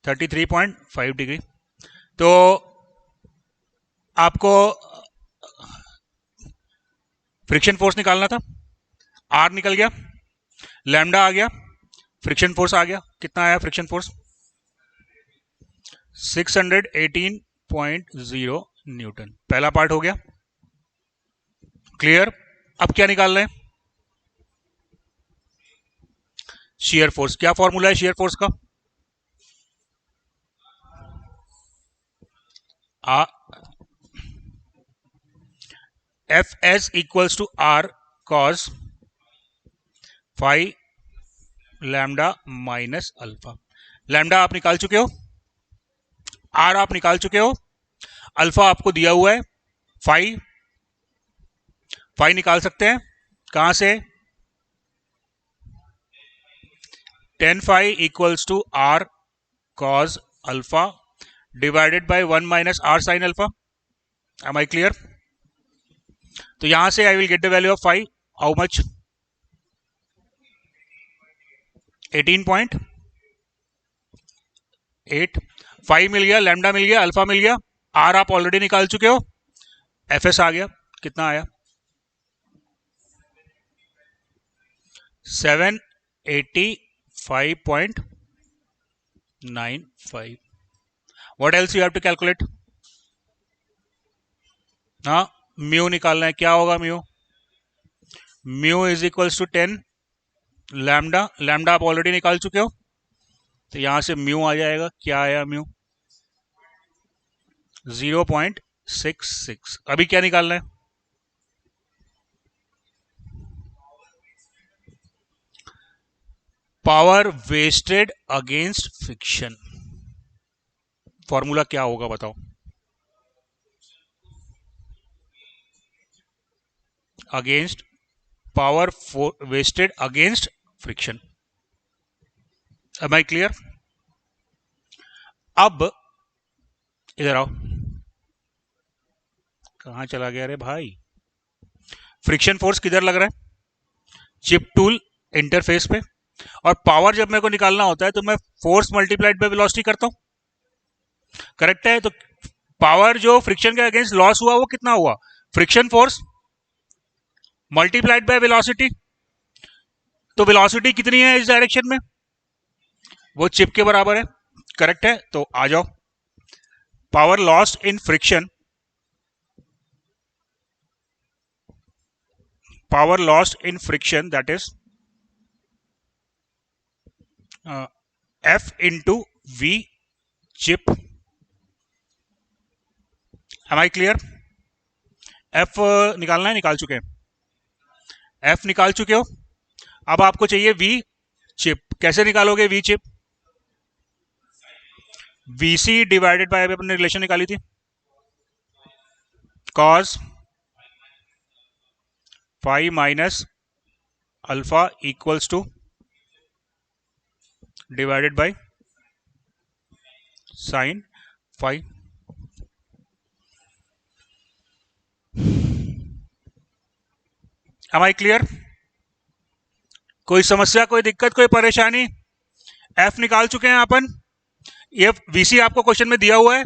33.5 डिग्री। तो आपको फ्रिक्शन फोर्स निकालना था, आर निकल गया, लैम्डा आ गया, फ्रिक्शन फोर्स आ गया, कितना आया फ्रिक्शन फोर्स 618.0 न्यूटन, पहला पार्ट हो गया, क्लियर। अब क्या निकालना है, शियर फोर्स, क्या फॉर्मूला है शियर फोर्स का, F S equals to are cos phi lambda minus alpha, lambda आप निकाल चुके हो, आर आप निकाल चुके हो, अल्फा आपको दिया हुआ है, फाई, फाई निकाल सकते हैं कहां से, 10 phi equals to are cos alpha divided by 1 minus are sine alpha, am I clear. तो यहां से I will get the value of phi, how much 18.8, phi मिल गया, लैम्डा मिल गया, अल्फा मिल गया, आर आप ऑलरेडी निकाल चुके हो, एफ एस आ गया, कितना आया 785.95. What else you have to calculate? हाँ, म्यू निकालना है, क्या होगा mu? Mu is equals to 10 lambda, lambda आप ऑलरेडी निकाल चुके हो, तो यहां से म्यू आ जाएगा, क्या आया म्यू 0.66. अभी क्या निकालना है? Power wasted against friction, formula क्या होगा बताओ? Against power wasted against friction. Am I clear? अब इधर आओ, कहां चला गया रे भाई? फ्रिक्शन फोर्स किधर लग रहा है? चिप टूल इंटरफेस पे, और पावर जब मेरे को निकालना होता है तो मैं फोर्स मल्टीप्लाइड बाय वेलोसिटी करता हूं, करेक्ट है? तो पावर जो फ्रिक्शन के अगेंस्ट लॉस हुआ वो कितना हुआ? Friction force multiplied by velocity. तो वेलोसिटी कितनी है इस डायरेक्शन में? वो चिप के बराबर है, करेक्ट है? तो आ जाओ, power lost in friction, power lost in friction, that is F into V chip. Am I clear? F निकालना है, निकाल चुके हैं, F निकाल चुके हो. अब आपको चाहिए V चिप. कैसे निकालोगे V chip? VC divided bye, अभी अपने रिलेशन निकाली थी, cos phi minus alpha equals two divided by sign phi. Am I clear? कोई समस्या, कोई दिक्कत, कोई परेशानी? F निकाल चुके हैं अपन, ये VC आपको क्वेश्चन में दिया हुआ है,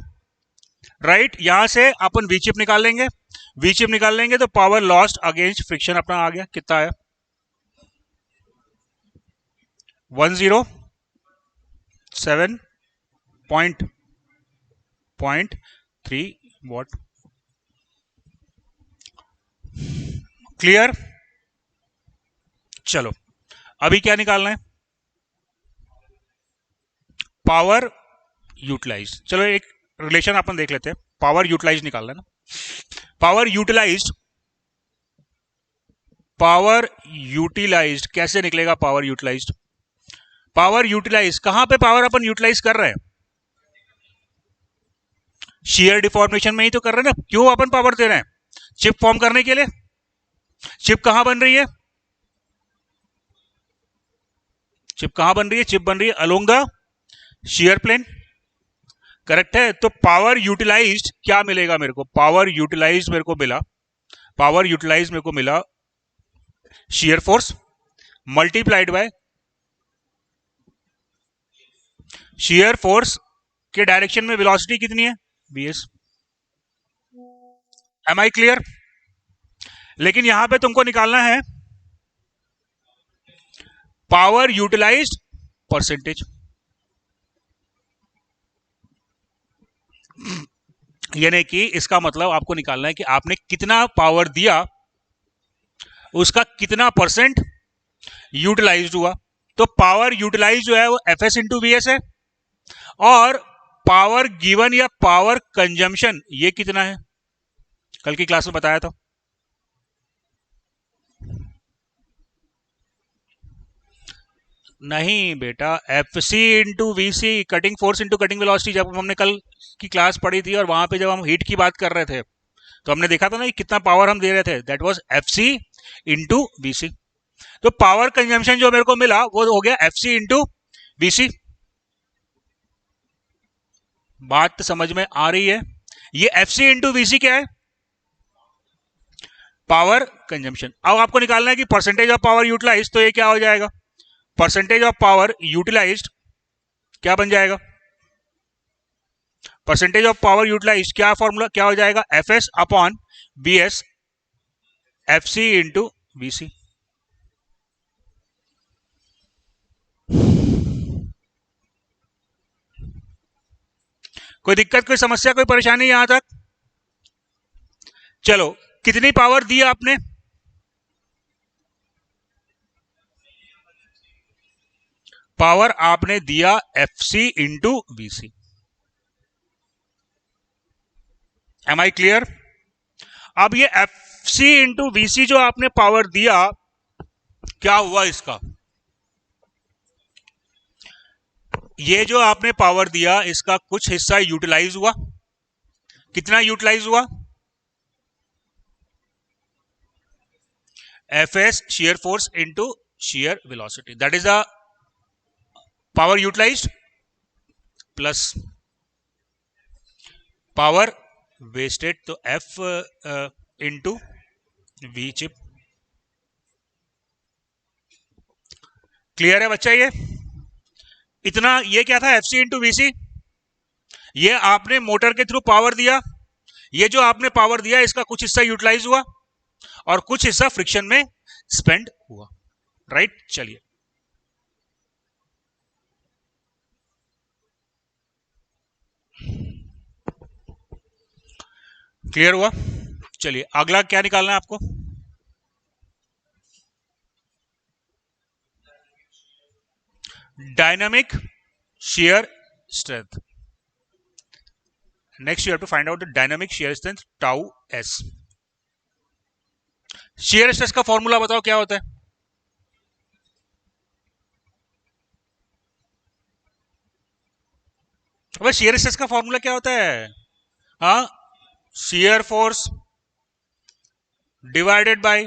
राइट? यहां से अपन V चिप निकाल लेंगे, V चिप निकाल लेंगे तो पावर लॉस्ट अगेंस्ट फ्रिक्शन अपना आ गया, कितना आया 107.3 वॉट. क्लियर? चलो अभी क्या निकालना है? Power utilize. चलो एक रिलेशन अपन देख लेते हैं, पावर यूटिलाइज निकालना है ना. पावर यूटिलाइज्ड कैसे निकलेगा? पावर यूटिलाइज्ड, पावर यूटिलाइज कहां पे पावर अपन यूटिलाइज कर रहे हैं? शेयर डिफॉर्मेशन में ही तो कर रहे हैं ना. क्यों अपन पावर दे रहे हैं? चिप फॉर्म करने के लिए. चिप कहां बन रही है? चिप कहां बन रही है? चिप बन रही है along the shear plane, correct है? तो पावर यूटिलाइज्ड क्या मिलेगा मेरे को? पावर यूटिलाइज्ड मेरे को मिला, पावर यूटिलाइज्ड मेरे को मिला shear force multiplied by shear force के डायरेक्शन में वेलोसिटी कितनी है? bs. Am I clear? लेकिन यहां पे तुमको निकालना है पावर यूटिलाइज्ड परसेंटेज. यानी कि इसका मतलब आपको निकालना है कि आपने कितना पावर दिया, उसका कितना परसेंट यूटिलाइज्ड हुआ. तो पावर यूटिलाइज जो है वो F S into V S है, और पावर गिवन या पावर कंजम्पशन ये कितना है? कल की क्लास में बताया था. नहीं बेटा, F C into V C, cutting force into cutting velocity, जब हमने कल की क्लास पढ़ी थी और वहां पे जब हम हीट की बात कर रहे थे तो हमने देखा था ना कि कितना पावर हम दे रहे थे, that was F C into V C. तो पावर कंजम्पशन जो मेरे को मिला वो हो गया एफ सी इंटू वी सी. बात समझ में आ रही है? ये एफ सी इंटू वी सी क्या है? Power consumption. अब आपको निकालना है कि परसेंटेज ऑफ पावर यूटिलाइज, तो ये क्या हो जाएगा? परसेंटेज ऑफ पावर यूटिलाइज्ड क्या बन जाएगा? परसेंटेज ऑफ पावर यूटिलाइज क्या फॉर्मूला क्या हो जाएगा, F S upon B S F C into B C. कोई दिक्कत, कोई समस्या, कोई परेशानी यहां तक? चलो, कितनी पावर दी आपने? पावर आपने दिया F C into B C. Am I clear? अब ये F C into B C जो आपने पावर दिया, क्या हुआ इसका? ये जो आपने पावर दिया इसका कुछ हिस्सा यूटिलाइज हुआ। कितना यूटिलाइज हुआ? F S shear force into shear velocity, that is the power utilized plus power wasted, तो F into V chip. Clear है बच्चा? ये इतना, ये क्या था, एफ सी इंटू वी सी। ये आपने मोटर के थ्रू पावर दिया, ये जो आपने पावर दिया इसका कुछ हिस्सा यूटिलाइज हुआ और कुछ हिस्सा फ्रिक्शन में स्पेंड हुआ, राइट? चलिए, क्लियर हुआ? चलिए, अगला क्या निकालना है आपको? Dynamic shear strength. Next you have to find out the dynamic shear strength tau s. shear stress का फॉर्मूला बताओ क्या होता है? अब shear stress का फॉर्मूला क्या होता है? हाँ, shear force divided by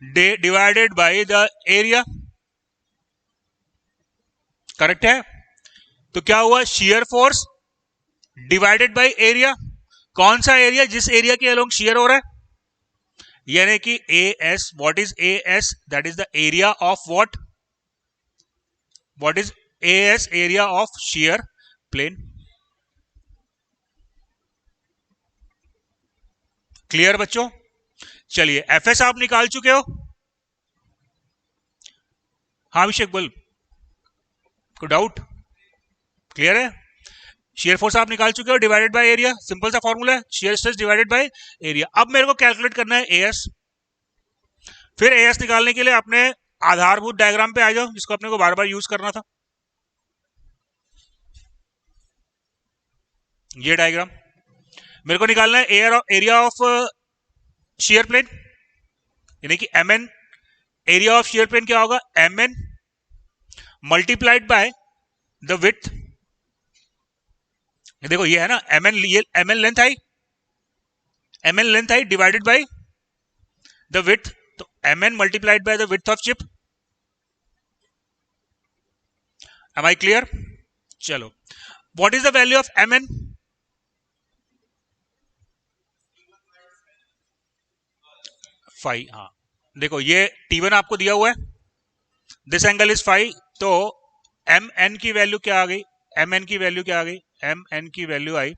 the area, correct है? तो क्या हुआ, shear force divided by area. कौन सा एरिया? जिस एरिया के अलोंग शेयर हो रहा है, यानी कि A S. What is A S? That is the area of what is A S? Area of shear plane. Clear बच्चों? चलिए, एफ एस आप निकाल चुके हो? हाँ अभिषेक बोल, कोई डाउट? क्लियर है? शेयर फोर्स आप निकाल चुके हो, डिवाइडेड बाय एरिया, सिंपल सा फॉर्मूला है, shear stress divided by area. अब मेरे को कैलकुलेट करना है एएस। फिर एएस निकालने के लिए अपने आधारभूत डायग्राम पे आ जाओ, जिसको अपने को बार बार यूज करना था। ये डायग्राम मेरे को निकालना है एरिया ऑफ शेयर प्लेन, यानी कि M N. Area of shear plane क्या होगा? M N multiplied by the width. देखो ये है ना एम एन, ये M N length I, M N length I divided by the width, तो M N multiplied by the width of chip. Am I clear? चलो, what is the value of M N? Five. हाँ देखो, ये T1 आपको दिया हुआ है, this angle is 5, तो एम एन की वैल्यू क्या आ गई? एम एन की वैल्यू क्या आ गई? एम एन की वैल्यू आई,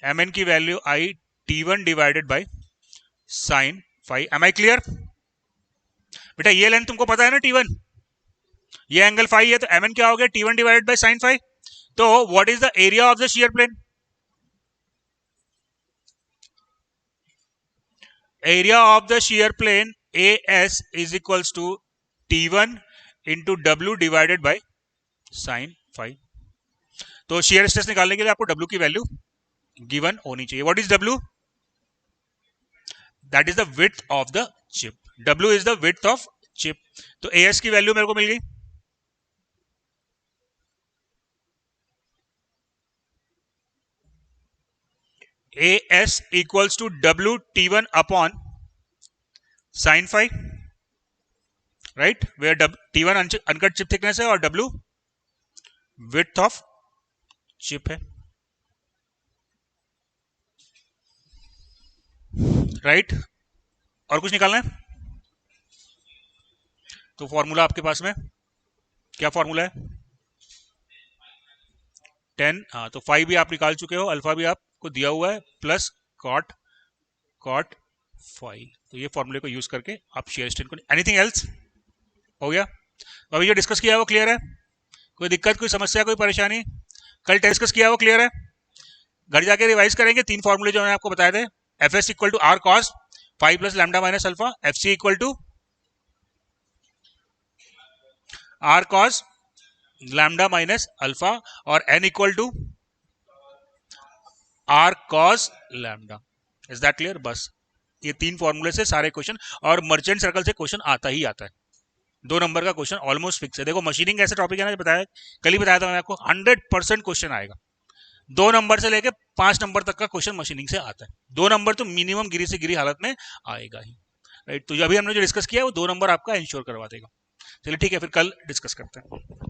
एम एन की वैल्यू आई T1 divided by sine 5। Am I clear? बेटा ये लेंथ तुमको पता है ना T1, ये एंगल 5 है, तो एम एन क्या हो गया? T1 divided by sine 5। तो what is the area of the shear plane? Area of the shear plane AS is equals to T1 into W divided by sine 5। तो shear stress निकालने के लिए आपको W की वैल्यू गिवन होनी चाहिए। What is W? That is the width of the chip. W is the width of chip. तो AS की वैल्यू मेरे को मिल गई, AS equals to W T1 upon sin 5, right? Where T1 uncut chip thickness है और W width of chip है, right? और कुछ निकालना है? तो फॉर्मूला आपके पास में क्या फॉर्मूला है? 10, हाँ तो 5 भी आप निकाल चुके हो, अल्फा भी आपको दिया हुआ है, प्लस कॉट 5। तो ये फॉर्मूले को यूज करके आप शेयर स्ट्रेंथ को, एनीथिंग एल्स हो गया? तो अभी जो डिस्कस किया है वो क्लियर है? कोई दिक्कत, कोई समस्या, कोई परेशानी? कल डिस्कस किया है वो क्लियर है? घर जाके रिवाइज करेंगे 3 फॉर्मूले जो मैंने आपको बताए थे। F S equal to are cos 5 plus lambda minus alpha, F C equal to are cos lambda minus alpha, और N equal to are cos lambda. Is that clear? बस ये 3 फॉर्मूले से सारे क्वेश्चन, और मर्चेंट सर्कल से question आता ही आता है। 2 नंबर का क्वेश्चन ऑलमोस्ट फिक्स है। देखो मशीनिंग ऐसा टॉपिक है ना, बताया कल ही बताया था मैंने आपको, 100% क्वेश्चन आएगा। 2 नंबर से लेके 5 नंबर तक का क्वेश्चन मशीनिंग से आता है। 2 नंबर तो मिनिमम गिरी से गिरी हालत में आएगा ही, राइट? तो अभी हमने जो डिस्कस किया वो 2 नंबर आपका इंश्योर करवा देगा। चलिए ठीक है, फिर कल डिस्कस करते हैं।